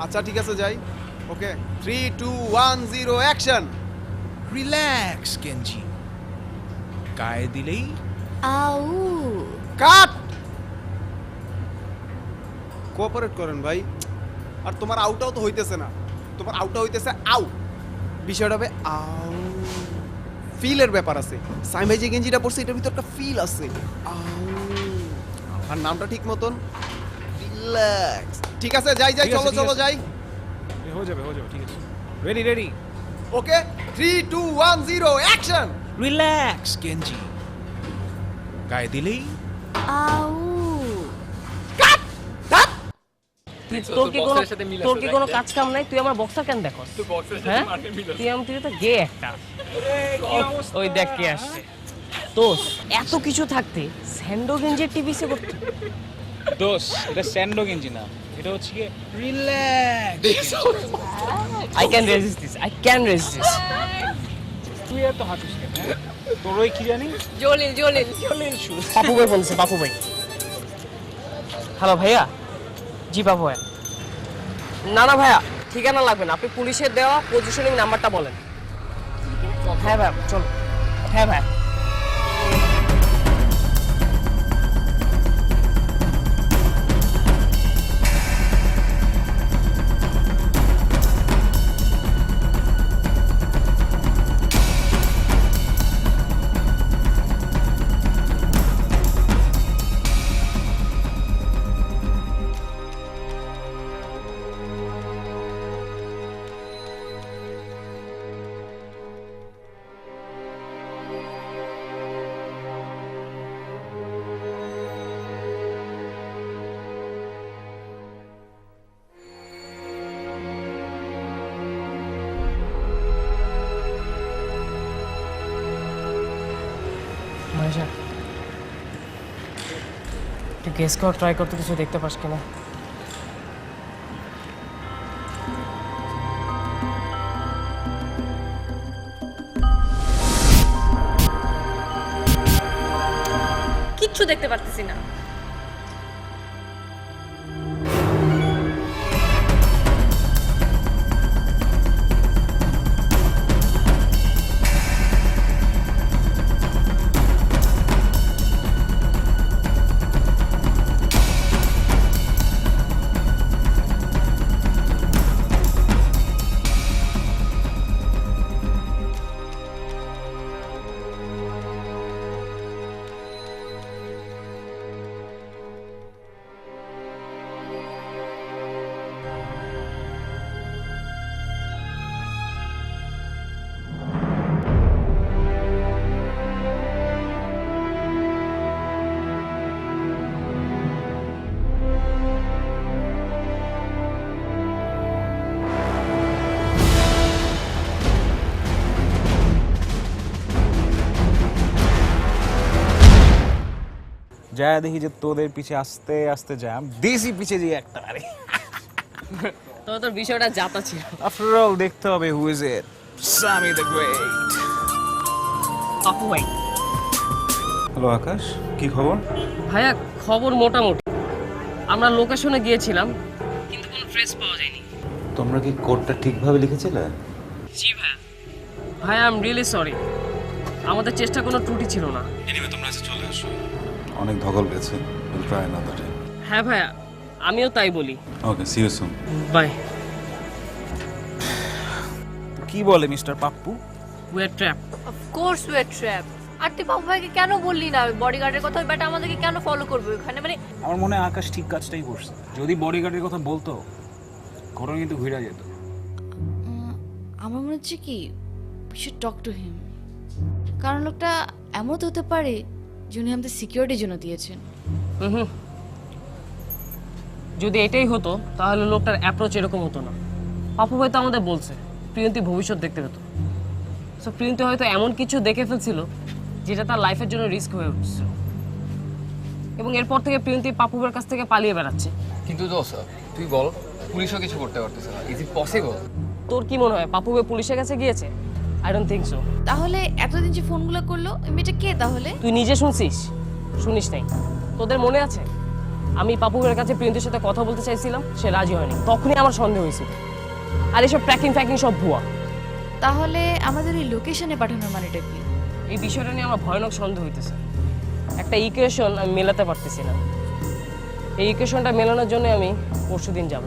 আচ্ছা ঠিক আছে যাই। ওকে 3 2 1 0 অ্যাকশন। রিল্যাক্স কেনজি, গায়ে দিলেই আউ কাট। কোঅপারেট করেন ভাই। আর তোমার আউটাও তো হইতেছে না, তোমার আউটটা হইতেছে আউ। বিষয়টা হবে আউ, ফিলের ব্যাপার আছে। সাইম ভাই যে গেঞ্জিটা পরছে এটার ভিতর একটা ফিল আছে। আউ, আর নামটা ঠিক মতন রিল্যাক্স। ঠিক আছে যাই যাই, চলো চলো যাই। হয়ে যাবে হয়ে যাবে, ঠিক আছে। Ready ready. Okay 3 2 1 0 action. Relax Kenji, গায়ে দিলেই আউ। তোর কি কোনো কাজ কাম নাই? তুই আমার বক্সার কেন দেখো? হ্যাঁ, তুই তো গে একটা। ওই দেখ কে আসছে। দোষ, এত কিছু থাকতে স্যান্ডো গেঞ্জির টিভিসে করতে? দোষ, এটা স্যান্ডো গেঞ্জি না, এটা হচ্ছে কি relax. I can resist this, I can resist this. তুই এত হাঁটুস কেন? তোর ওই কি জানি জলিল জলিল জলিল পাপু ভাই বলছে, পাপু ভাই। হ্যালো ভাইয়া। জি বাবু ভাইয়া। না না ভাইয়া, ঠিকানা লাগবে না, আপনি পুলিশের দেওয়া পজিশনিং নাম্বারটা বলেন। হ্যাঁ ভাইয়া চল। হ্যাঁ ভাইয়া। ভাষা একটু গেস কর, ট্রাই করতে কিছু দেখতে পাস কিনা। কিচ্ছু দেখতে পারতেছি না। যা দেখি যে তোদের পিছে আস্তে আস্তে জ্যাম দেশি পিছে যে একটা আরে তবে তোর বিষয়টা জাতা ছিল। আফটার অল দেখতে হবে who is it Sami the great. আপু ভাই। হ্যালো আকাশ, কি খবর? ভাইয়া খবর মোটামুটি। আমরা লোকেশনে গিয়েছিলাম কিন্তু কোনো ট্রেস পাওয়া যায়নি। তোমরা কি কোডটা ঠিকভাবে লিখেছিলে? জি ভাইয়া। ভাইয়া আই এম রিয়েলি সরি, আমাদের চেষ্টা কোনো ত্রুটি ছিল না। এনিওয়ে তোমরা এসে চলে আসো, অনেক ধকল গেছে। Will try another time. হ্যাঁ ভাইয়া, আমিও তাই বলি। Okay, see you soon. Bye. কি বলে mister Pappu? We are trap. Of course we are trap. আর তুই বাবু ভাইকে কেন বললি না বডিগার্ডের কথা? ওই ব্যাটা আমাদেরকে কেন ফলো করবে ওখানে? মানে আমার মনে হয় আকাশ ঠিক কাজটাই করছে। যদি বডিগার্ডের কথা বলতো ঘটনা কিন্তু ঘুরে যেত। আমার মনে হচ্ছে কি we should talk to him, কারণ লোকটা এমন তো হতে পারে যিনি আমাদের সিকিউরিটির জন্য দিয়েছেন। যদি এটাই হতো তাহলে লোকটার অ্যাপ্রোচ এরকম হতো না। পাপু ভাই তো আমাদের বলছে প্রিয়ন্তী ভবিষ্যৎ দেখতে পেত। সো প্রিয়ন্তী হয়তো এমন কিছু দেখে ফেলছিল যেটা তার লাইফের জন্য রিস্ক হয়ে উঠছে, এবং এরপর থেকে প্রিয়ন্তী পাপুবের কাছ থেকে পালিয়ে বেড়াচ্ছে। কিন্তু দোস্ত তুই বল, পুলিশও কিছু করতে পারতেছে না। Is it possible? তোর কি মনে হয় পাপুবে পুলিশের কাছে গিয়েছে? I don't think so. তাহলে এতদিন যে ফোনগুলো করলো ওই মেয়েটা কে তাহলে? তুই নিজে শুনছিস? শুনিস নাই? তোদের মনে আছে আমি পাপুবের কাছে প্রিয়ন্তীর সাথে কথা বলতে চাইছিলাম, সে রাজি হয়নি, তখনই আমার সন্দেহ হয়েছিল। আর এসব ট্র্যাকিং ফ্যাকিং সব ভুয়া। তাহলে আমাদের এই লোকেশনে পাঠানোর মানেটা কি? এই বিষয়টা নিয়ে আমার ভয়ানক সন্দেহ হইতেছে। একটা ইকুয়েশন আমি মেলাতে পারতেছি না। এই ইকুয়েশনটা মেলানোর জন্য আমি পরশুদিন যাব।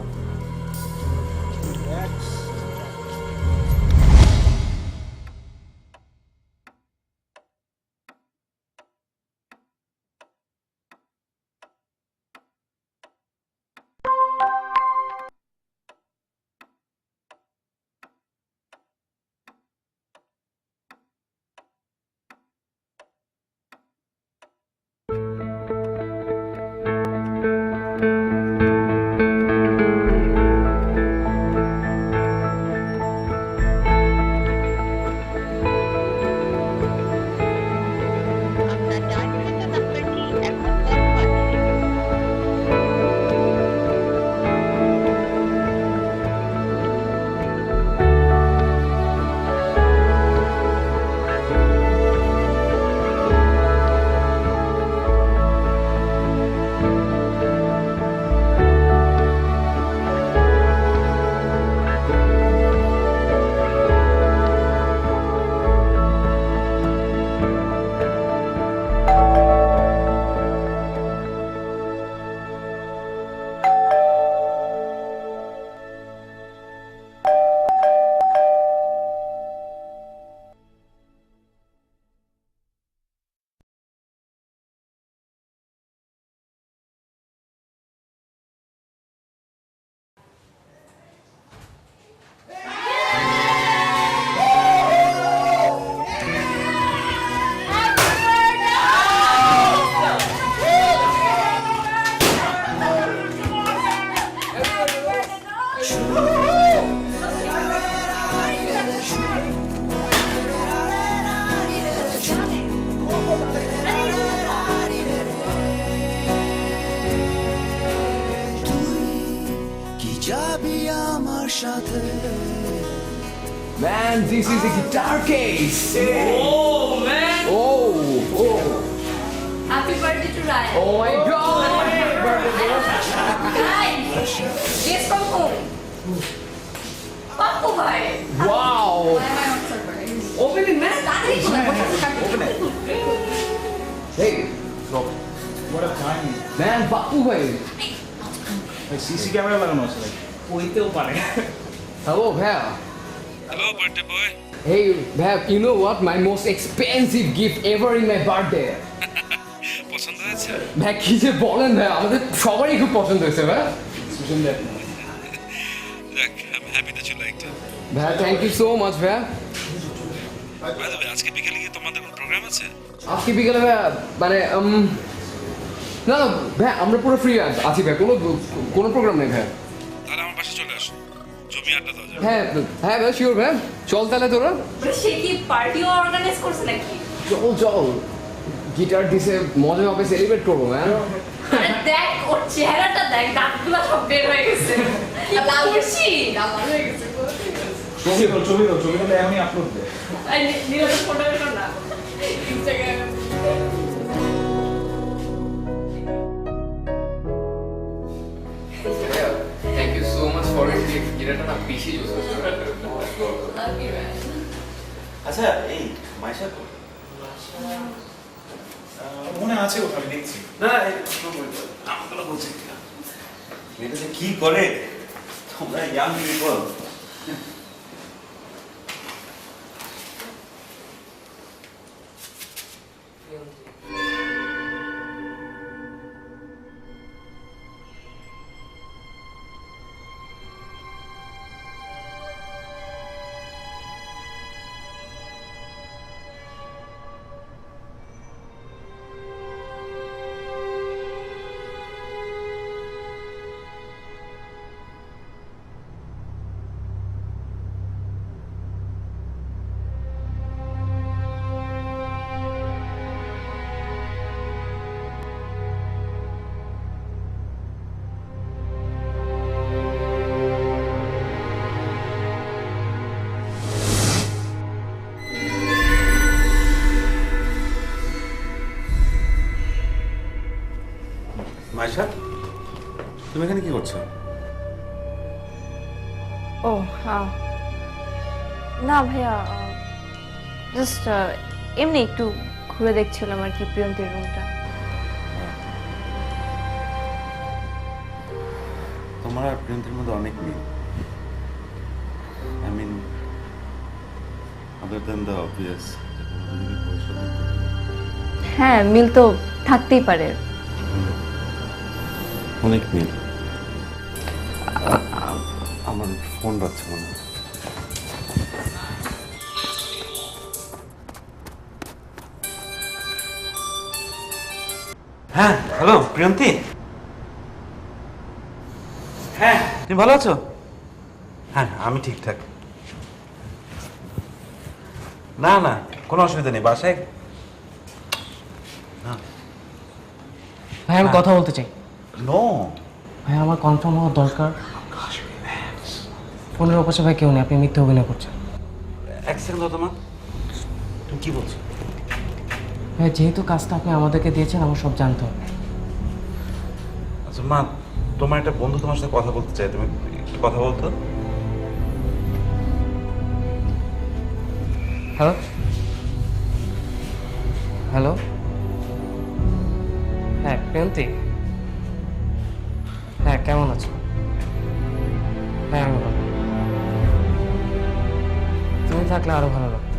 Man, this is a guitar case. Oh man! Oh. Happy birthday to Ryan. Oh my God. Guys, guess from whom? Papu bhai. Wow. Open it, man. Open it. Hey, What a timing. man, Papu bhai. CC camera লাগানো আছে ভাই ওইতেও পারে Hello, bhai. Hello, birthday boy. Hey, bhai, you know what? My most expensive gift ever in my birthday. পছন্দ হয়েছে? ভাই কি যে বলেন ভাই, আমাদের সবারই খুব পছন্দ হয়েছে ভাই। যাক, I'm happy that you liked it. ভাই, thank you so much ভাই। By the way, আজকে বিকেলে কি তোমাদের কোনো প্রোগ্রাম আছে? আজকে বিকেলে ভাই মানে না না ভাই, আমরা পুরো ফ্রি আছি ভাই, কোনো প্রোগ্রাম নেই ভাই। তাহলে আমার বাসায় চলে আসো। জমি আড্ডা দাও যাবে। হ্যাঁ হ্যাঁ ভাই, শিওর ভাই, চল তাহলে তোরা। সে কি পার্টিও অর্গানাইজ করছে নাকি? চল গিটার দিছে, মজা হবে, সেলিব্রেট করবো ম্যান। আরে দেখ ওর চেহারাটা দেখ, দাঁতগুলো সব বের হয়ে গেছে। লাল খুশি লাল হয়ে গেছে। ছবি দাও এখনই আপলোড দে। নীরজ ফটো বের কর না ইনস্টাগ্রামে। Thank you so much for it. গিটারটা না বেশি ইউজ করছো। আচ্ছা এই মাইশা তো মনে আছে ওটা আমি দেখছি। না আমাকে বলছি এটা যে কি করে তোমরা ইয়াং পিপল মাইশা তুমি এখানে কি করছো? ও হ্যাঁ, না ভাইয়া, জাস্ট এমনি একটু ঘুরে দেখছিলাম আর কি প্রিয়ন্তীর রুমটা। তোমার আর প্রিয়ন্তীর মধ্যে অনেক মিল। I mean other than the obvious, হ্যাঁ, মিল তো থাকতেই পারে। অনেক মিল। আমার ফোন বাজছে মনে হয়। হ্যাঁ হ্যালো প্রিয়ন্তী। হ্যাঁ তুমি ভালো আছো? হ্যাঁ আমি ঠিকঠাক। না না কোনো অসুবিধা নেই, বাসায় ভাই আমি কথা বলতে চাই। নো ভাই আমার কনফার্ম হওয়া দরকার। ফোনের অপাশে ভাই কেউ নেই, আপনি মিথ্যে অভিনয় করছেন। এক সেকেন্ড তোমার, তুমি কি বলছো? ভাই যেহেতু কাজটা আপনি আমাদেরকে দিয়েছেন, আমার সব জানতে হবে। আচ্ছা মা, তোমার একটা বন্ধু তোমার সাথে কথা বলতে চাই, তুমি একটু কথা বলতো। হ্যালো হ্যালো, হ্যাঁ প্রিয়ন্তী, হ্যাঁ কেমন আছো? হ্যাঁ আমি ভালো। তুমি থাকলে আরো ভালো লাগতো।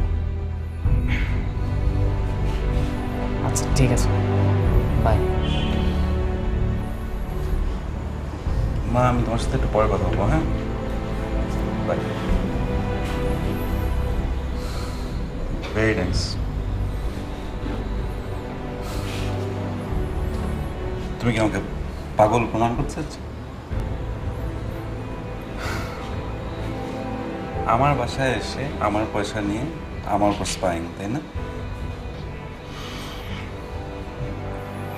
আচ্ছা ঠিক আছে, বাই। মা আমি তোমার সাথে একটু পরে কথা বলবো। হ্যাঁ বাই। Very nice. তুমি কি আমাকে পাগল প্রমাণ করতে চাচ্ছ? আমার বাসায় এসে আমার পয়সা নিয়ে আমার উপর স্পাইং, তাই না?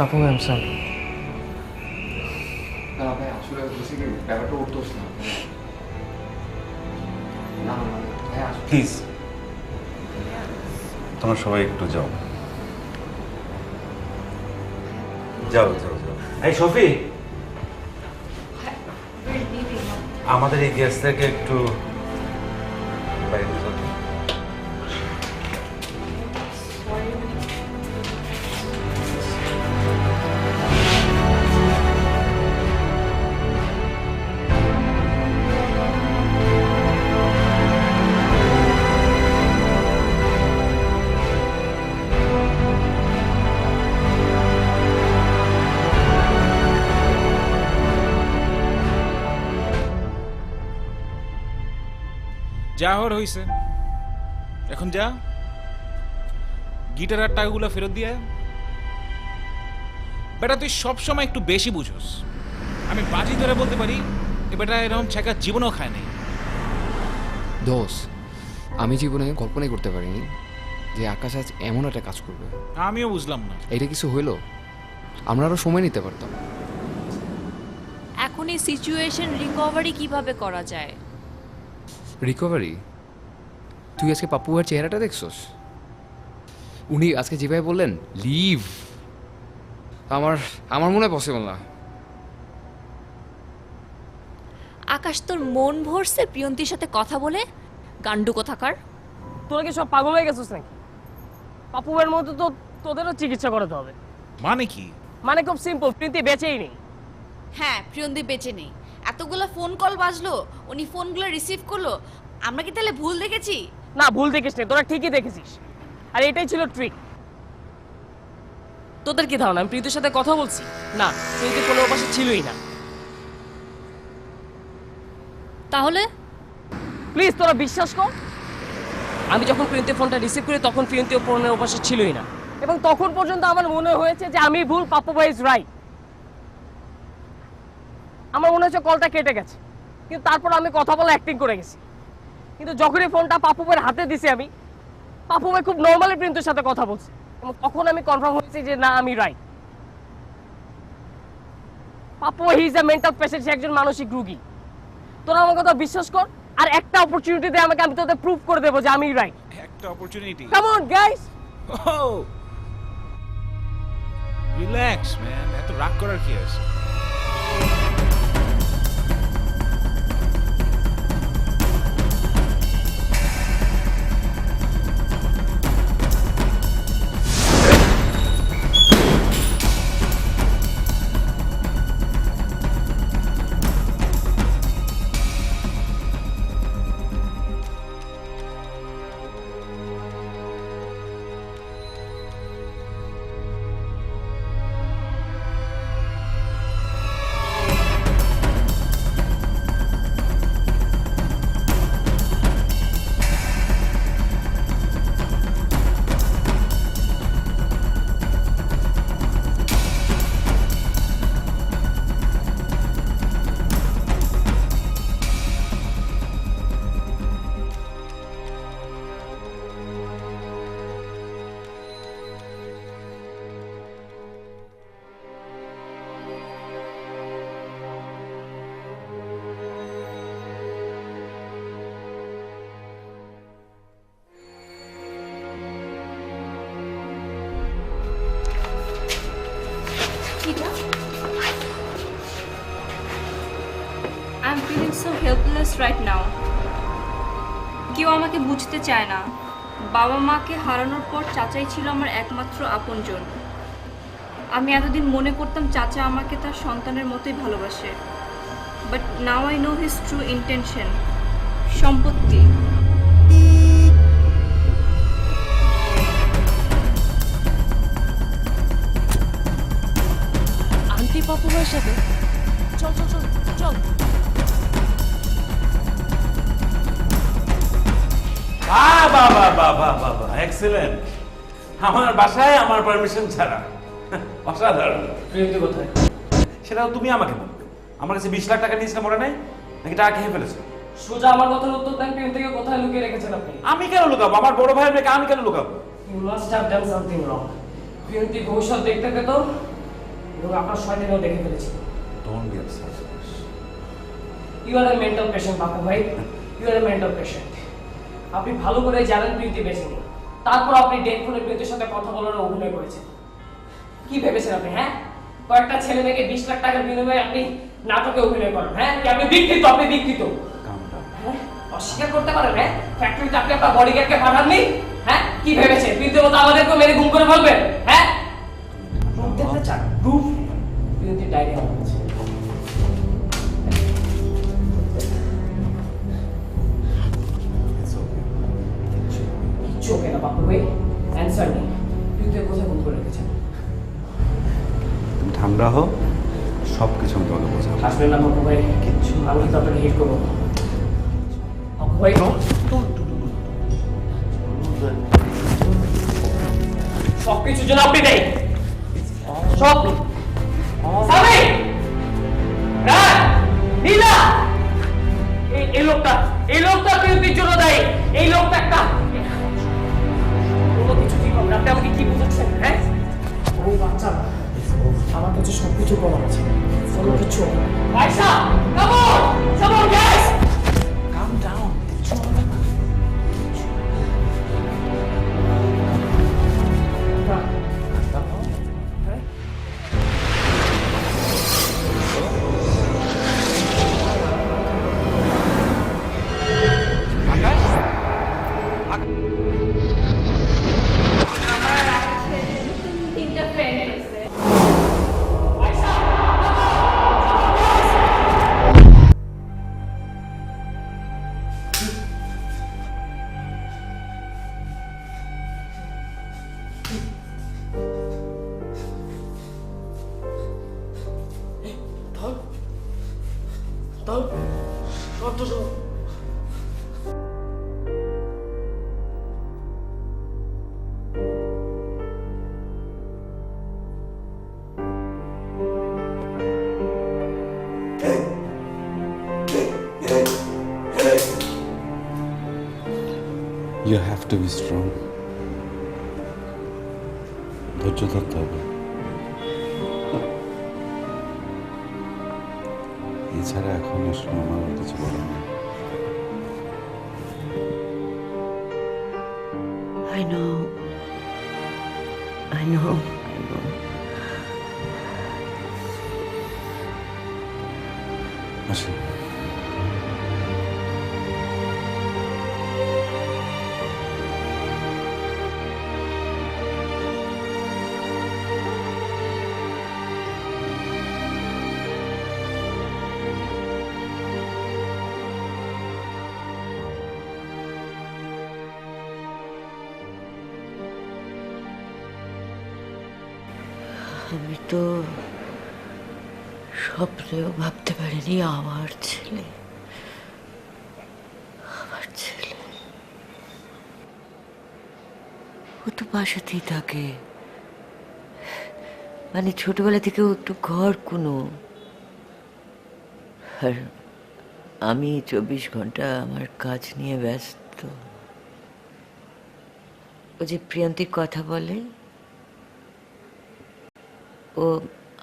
আপু ম্যাম সরি। না ভাই, আসলে ব্যাপারটা ওর দোষ না। প্লিজ তোমরা সবাই একটু যাও যাও যাও যাও। এই শফি, আমাদের এই গ্যাস থেকে একটু বাইরে নিয়ে যাও। যা হওয়ার হইছে, এখন যা গিটার আর টাকাগুলো ফেরত দিয়ে আয়। বেটা তুই সবসময় একটু বেশি বুঝোস। আমি বাজি ধরে বলতে পারি এ বেটা এরকম ছেঁকা জীবনেও খায় নাই। দোষ, আমি জীবনে কল্পনাই করতে পারিনি যে আকাশ আজ এমন একটা কাজ করবে। আমিও বুঝলাম না এটা কিছু হইলো, আমরা আরো সময় নিতে পারতাম। এখন এই সিচুয়েশন রিকভারি কিভাবে করা যায়? রিকভারি? তুই আজকে পাপ্পু ভাইয়ের চেহারাটা দেখছস? উনি আজকে যেভাবে বললেন লিভ, আমার মনে হয় পসিবল না। আকাশ, তোর মন ভরছে প্রিয়ন্তীর সাথে কথা বলে? গান্ডু কোথাকার। তোরা কি সব পাগল হয়ে গেছিস নাকি? পাপুবের মতো তো তোদেরও চিকিৎসা করাতে হবে। মানে কি? মানে খুব সিম্পল, প্রিয়ন্তী বেঁচেই নেই। হ্যাঁ, প্রিয়ন্তী বেঁচে নেই। এতগুলো ফোন কল বাজলো, উনি ফোনগুলো রিসিভ করলো, আমরা কি তাহলে ভুল দেখেছি? না, ভুল দেখিস নি, তোরা ঠিকই দেখেছিস। আর এটাই ছিল ট্রিক। তোদের কি ধারণা আমি প্রীতির সাথে কথা বলছি? না, প্রীতি কোনো পাশে ছিলই না। তাহলে প্লিজ তোরা বিশ্বাস কর, আমি যখন প্রিয়ন্তীর ফোনটা রিসিভ করি তখন প্রিয়ন্তী ফোনের ওপাশে ছিলই না, এবং তখন পর্যন্ত আমার মনে হয়েছে যে আমি ভুল, পাপ্পু ভাই ইজ রাইট। আমার মনে হচ্ছে কলটা কেটে গেছে, কিন্তু তারপর আমি কথা বলে অ্যাক্টিং করে গেছি। কিন্তু যখনই ফোনটা পাপ্পু ভাইয়ের হাতে দিছি আমি, পাপ্পু ভাই খুব নর্মালি প্রিয়ন্তীর সাথে কথা বলছে, এবং তখন আমি কনফার্ম হয়েছি যে না, আমি রাইট। পাপ্পু ভাই he is a mental patient, সে একজন মানসিক রোগী। তোরা আমার কথা বিশ্বাস কর, আর একটা অপরচুনিটি দে আমাকে, আমি তোদের প্রুফ করে দেবো যে আমি রাইট। একটা opportunity? Come on guys. Relax man, এত রাগ করার কি আছে? I'm feeling so helpless right now. কেউ আমাকে বুঝতে চায় না। বাবা মাকে হারানোর পর চাচাই ছিল আমার একমাত্র আপনজন। আমি এতদিন মনে করতাম চাচা আমাকে তার সন্তানের মতোই ভালোবাসে, but now I know his true intention, সম্পত্তি। আন্টি পাপ্পু ভাইয়ের সাথে? চল চল চল চল। এক্সেলেন্ট! আমার বাসায় আমার পারমিশন ছাড়া, অসাধারণ। প্রিয়ন্তী কোথায়? সেটা তুমি আমাকে বলবে। আমার কাছে 20 লাখ টাকা নিয়েছিলাম, মনে নাই? নাকি টাকা খেয়ে ফেলেছো? সোজা আমার কথার উত্তর দেন, প্রিয়ন্তীকে কোথায় লুকিয়ে রেখেছেন আপনি? আমি কেন লুকাবো? আমার বড় ভাইয়ের মেয়েকে আমি কেন লুকাবো? You must have done something wrong. Priyanti ভবিষ্যৎ দেখতে পেত, এবং আপনার শয়তানিও দেখে ফেলেছিল। Don't be upset. You are a mental patient, Pappu ভাই। You are a mental patient. আপনি ভালো করে জানেন প্রীতি বেঁচে নেই, তারপর আপনি ডেট ফোনে প্রীতির সাথে কথা বলার অভিনয় করেছেন। কি ভেবেছেন আপনি? হ্যাঁ, কয়েকটা ছেলে মেয়েকে 20 লাখ টাকার বিনিময়ে আপনি নাটকে অভিনয় করেন? হ্যাঁ, কি আপনি বিকৃত? আপনি বিকৃত। হ্যাঁ, অস্বীকার করতে পারেন? হ্যাঁ, ফ্যাক্টরিতে আপনি আপনার বডিগার্ডকে পাঠাননি? হ্যাঁ, কি ভেবেছেন প্রীতির মতো আমাদেরকেও মেরে গুম করে ফেলবেন? হ্যাঁ, প্রুফ দেখতে চান? প্রুফ? প্রীতির ডায়েরি আমার কাছে। চোখে না বাপু ভাই, অ্যান্সার নেই। প্রীতি কোথায় গুম করে রেখেছেন? তুমি ঠান্ডা হও, সব কিছু আমি তোমাকে বোঝাবো। আসবেন না বাপু ভাই, কিচ্ছু আমি তো আপনাকে হিট করবো না। বাপু ভাই সব কিছুর জন্য আপনি নেই, সব সামি, রাজ, নীলা, এই লোকটা প্রীতির জন্য দায়ী। এই লোকটা একটা কোনো কিছু ঠিক হবে না। আপনি আমাকে কি বোঝাচ্ছেন? হ্যাঁ, ও বাচ্চা না, আমার কাছে সবকিছু করা আছে, কোনো কিছু হবে না। Ayesha, come on, come on guys, calm down, কিছু হবে না। তিনটা ফ্রেন্ড আছে। You have to be strong. ধৈর্য ধরতে হবে। এছাড়া এখন আসলে আমার আর কিছু বলার নেই। I know. I know. I know. আসি। আমি তো স্বপ্নেও ভাবতে পারিনি আমার ছেলে, ও তো বাসাতেই থাকে, মানে ছোটবেলা থেকে ও তো ঘর কোনো। আর আমি 24 ঘন্টা আমার কাজ নিয়ে ব্যস্ত। ও যে প্রিয়ন্তীর কথা বলে, ও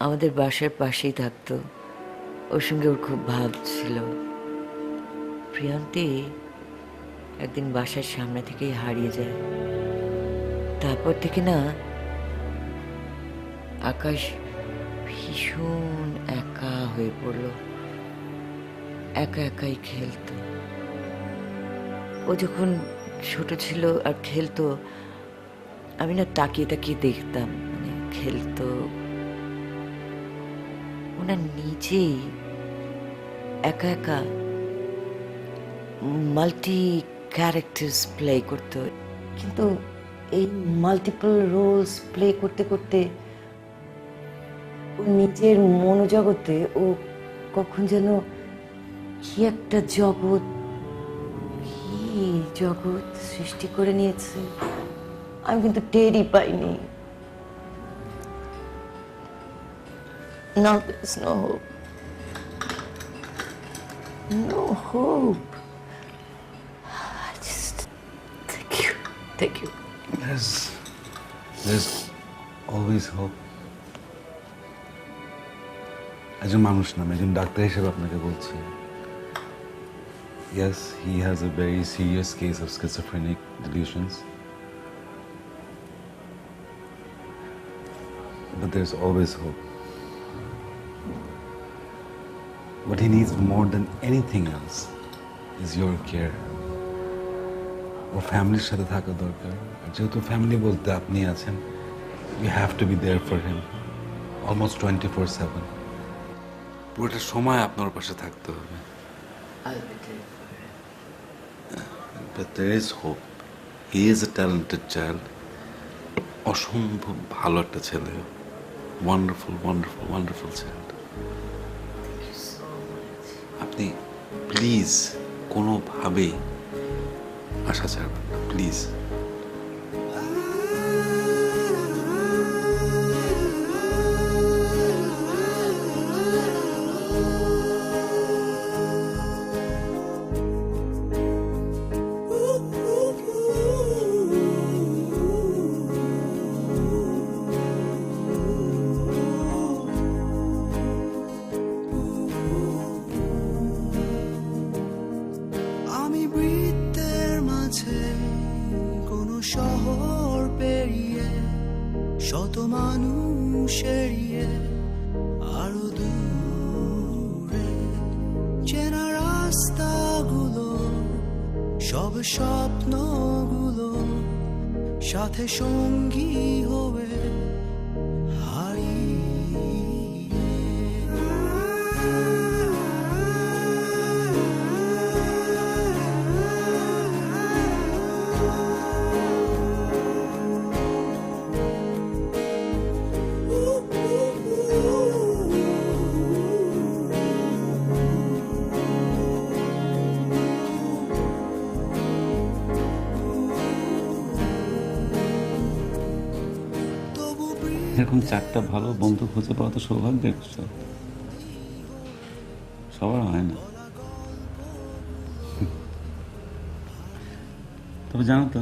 আমাদের বাসার পাশেই থাকতো, ওর সঙ্গে ওর খুব ভাব ছিল। প্রিয়ন্তী একদিন বাসার সামনে থেকেই হারিয়ে যায়। তারপর থেকে না আকাশ ভীষণ একা হয়ে পড়ল, একা একাই খেলতো। ও যখন ছোট ছিল আর খেলতো, আমি না তাকিয়ে তাকিয়ে দেখতাম, মানে খেলতো। ওনার নিজেই একা একা মাল্টি ক্যারেক্টার্স প্লে করতো, কিন্তু এই মাল্টিপল রোলস প্লে করতে করতে ও নিজের মনোজগতে ও কখন যেন কি একটা জগৎ সৃষ্টি করে নিয়েছে, আমি কিন্তু টেরই পাইনি। Now there's no hope. No hope. I just thank you. There's always hope. একজন মানুষ নামে, একজন ডাক্তার হিসেবে আপনাকে বলছি, Yes, he has a very serious case of schizophrenic delusions. But there's always hope. What he needs more than anything else is your care. ওর ফ্যামিলির সাথে থাকা দরকার। আর যেহেতু ফ্যামিলি বলতে আপনি আছেন, you have to be there for him almost 24/7. পুরোটা সময় আপনার পাশে থাকতে হবে। But there is hope. He is a talented child. অসম্ভব ভালো একটা ছেলে। Wonderful, wonderful, wonderful child. আপনি প্লিজ কোনোভাবেই আশা ছাড়বেন না, প্লিজ। আমি বৃত্তের মাঝে কোনো শহর পেরিয়ে শত মানুষ এড়িয়ে আরো দূরে চেনা রাস্তাগুলো সব স্বপ্নগুলো সাথে সঙ্গী হবে এরকম চারটা ভালো বন্ধু খুঁজে পাওয়া তো সৌভাগ্যের বিষয়, সবার হয় না। তবে জানো তো,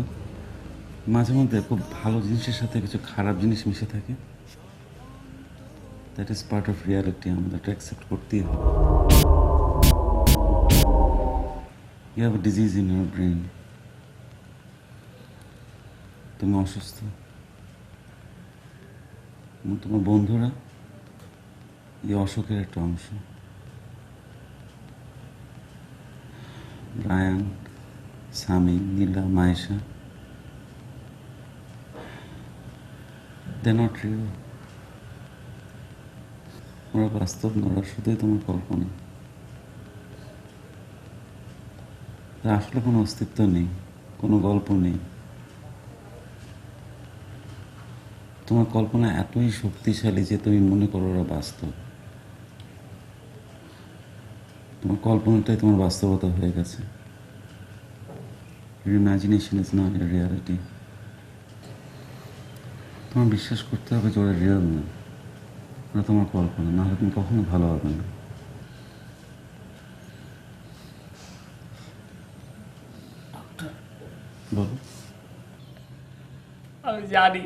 মাঝে মধ্যে খুব ভালো জিনিসের সাথে কিছু খারাপ জিনিস মিশে থাকে। That is part of reality, আমাদের এটা অ্যাকসেপ্ট করতেই হবে। You have a disease in your brain, তুমি অসুস্থ। তোমার বন্ধুরা এই অসুখের একটা অংশ। Ryan, Sami, Nila, Mayesha, they not real. ওরা বাস্তব না, ওরা শুধুই তোমার কল্পনা। আসলে কোনো অস্তিত্ব নেই, কোনো গল্প নেই। তোমার কল্পনা এতই শক্তিশালী যে তুমি মনে করো ওরা বাস্তব। তোমার কল্পনাটাই তোমার বাস্তবতা হয়ে গেছে। Your imagination is not your reality. তোমার বিশ্বাস করতে হবে যে ওরা রিয়েল না, ওরা তোমার কল্পনা, না হলে তুমি কখনো ভালো হবে না। বলো। আমি জানি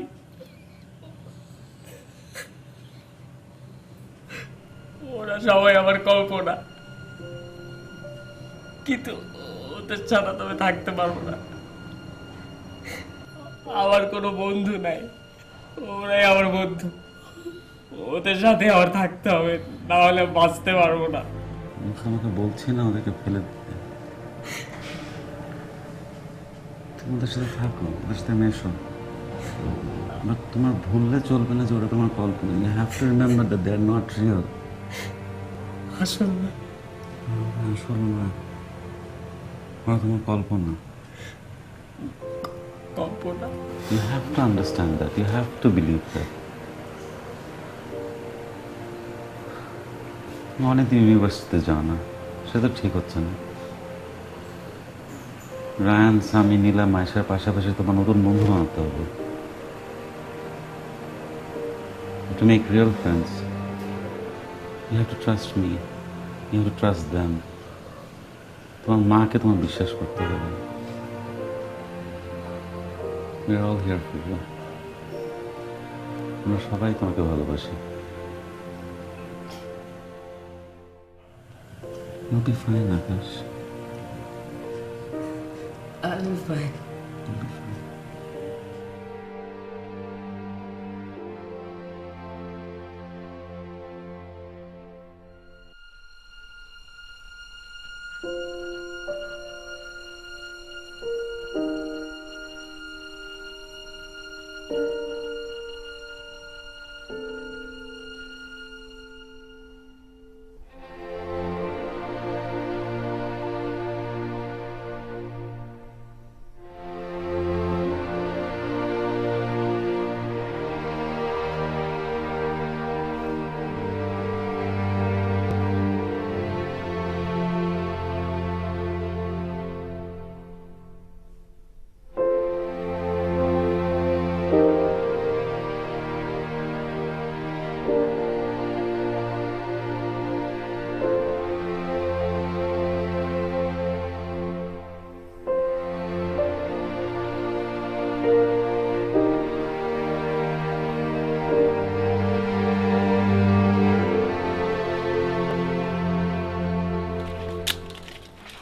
ওরা সবাই আমার কল্পনা, কিন্তু ওদের ছাড়া তবে থাকতে পারবো না। আমার কোনো বন্ধু নাই, ওরাই আমার বন্ধু। ওদের সাথে আমার থাকতে হবে, না হলে বাঁচতে পারবো না। আমাকে বলছি না ওদেরকে ফেলে দিতে। তুমি ওদের সাথে থাকো, ওদের সাথে মেশো। বাট তোমার ভুললে চলবে না যে ওরা তোমার কল্পনা। You have to remember that they are not real. আসল না, আসল না, ওরা তোমার কল্পনা। কল্পনা। You have to understand that. You have to believe that. অনেকদিন ইউনিভার্সিটিতে যাও না, সে তো ঠিক হচ্ছে না। রায়ান, সামি, নীলা, মায়েশার পাশাপাশি তোমার নতুন বন্ধু বানাতে হবে। To make real friends, you have to trust me. You have to trust them. তোমার মাকে তোমার বিশ্বাস করতে হবে। We are all here for you. আমরা সবাই তোমাকে ভালোবাসি। You'll be fine, Akash. I'm fine.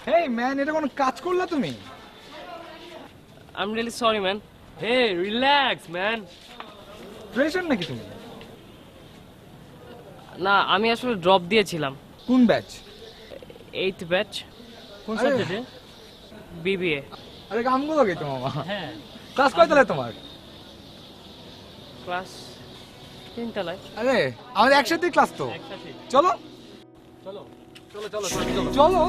Hey man, এটা কোনো কাজ করলা তুমি? I am really sorry man. Hey relax man. Fresher নাকি তুমি? না, আমি আসলে ড্রপ দিয়েছিলাম। কোন ব্যাচ? 8th batch. কোন আরে- সাবজেক্টে? বিবিএ। আরে কামগুলো কে তোমার? হ্যাঁ। ক্লাস কয় তলায় তোমার? ক্লাস 3 তলায়। আরে আমাদের একসাথেই ক্লাস তো। চলো চলো চলো চলো চলো চলো।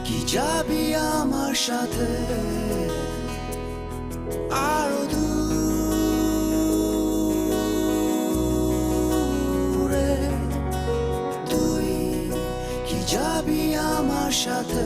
কি যাবি আমার সাথে আরো দূরে, তুই কি যাবি আমার সাথে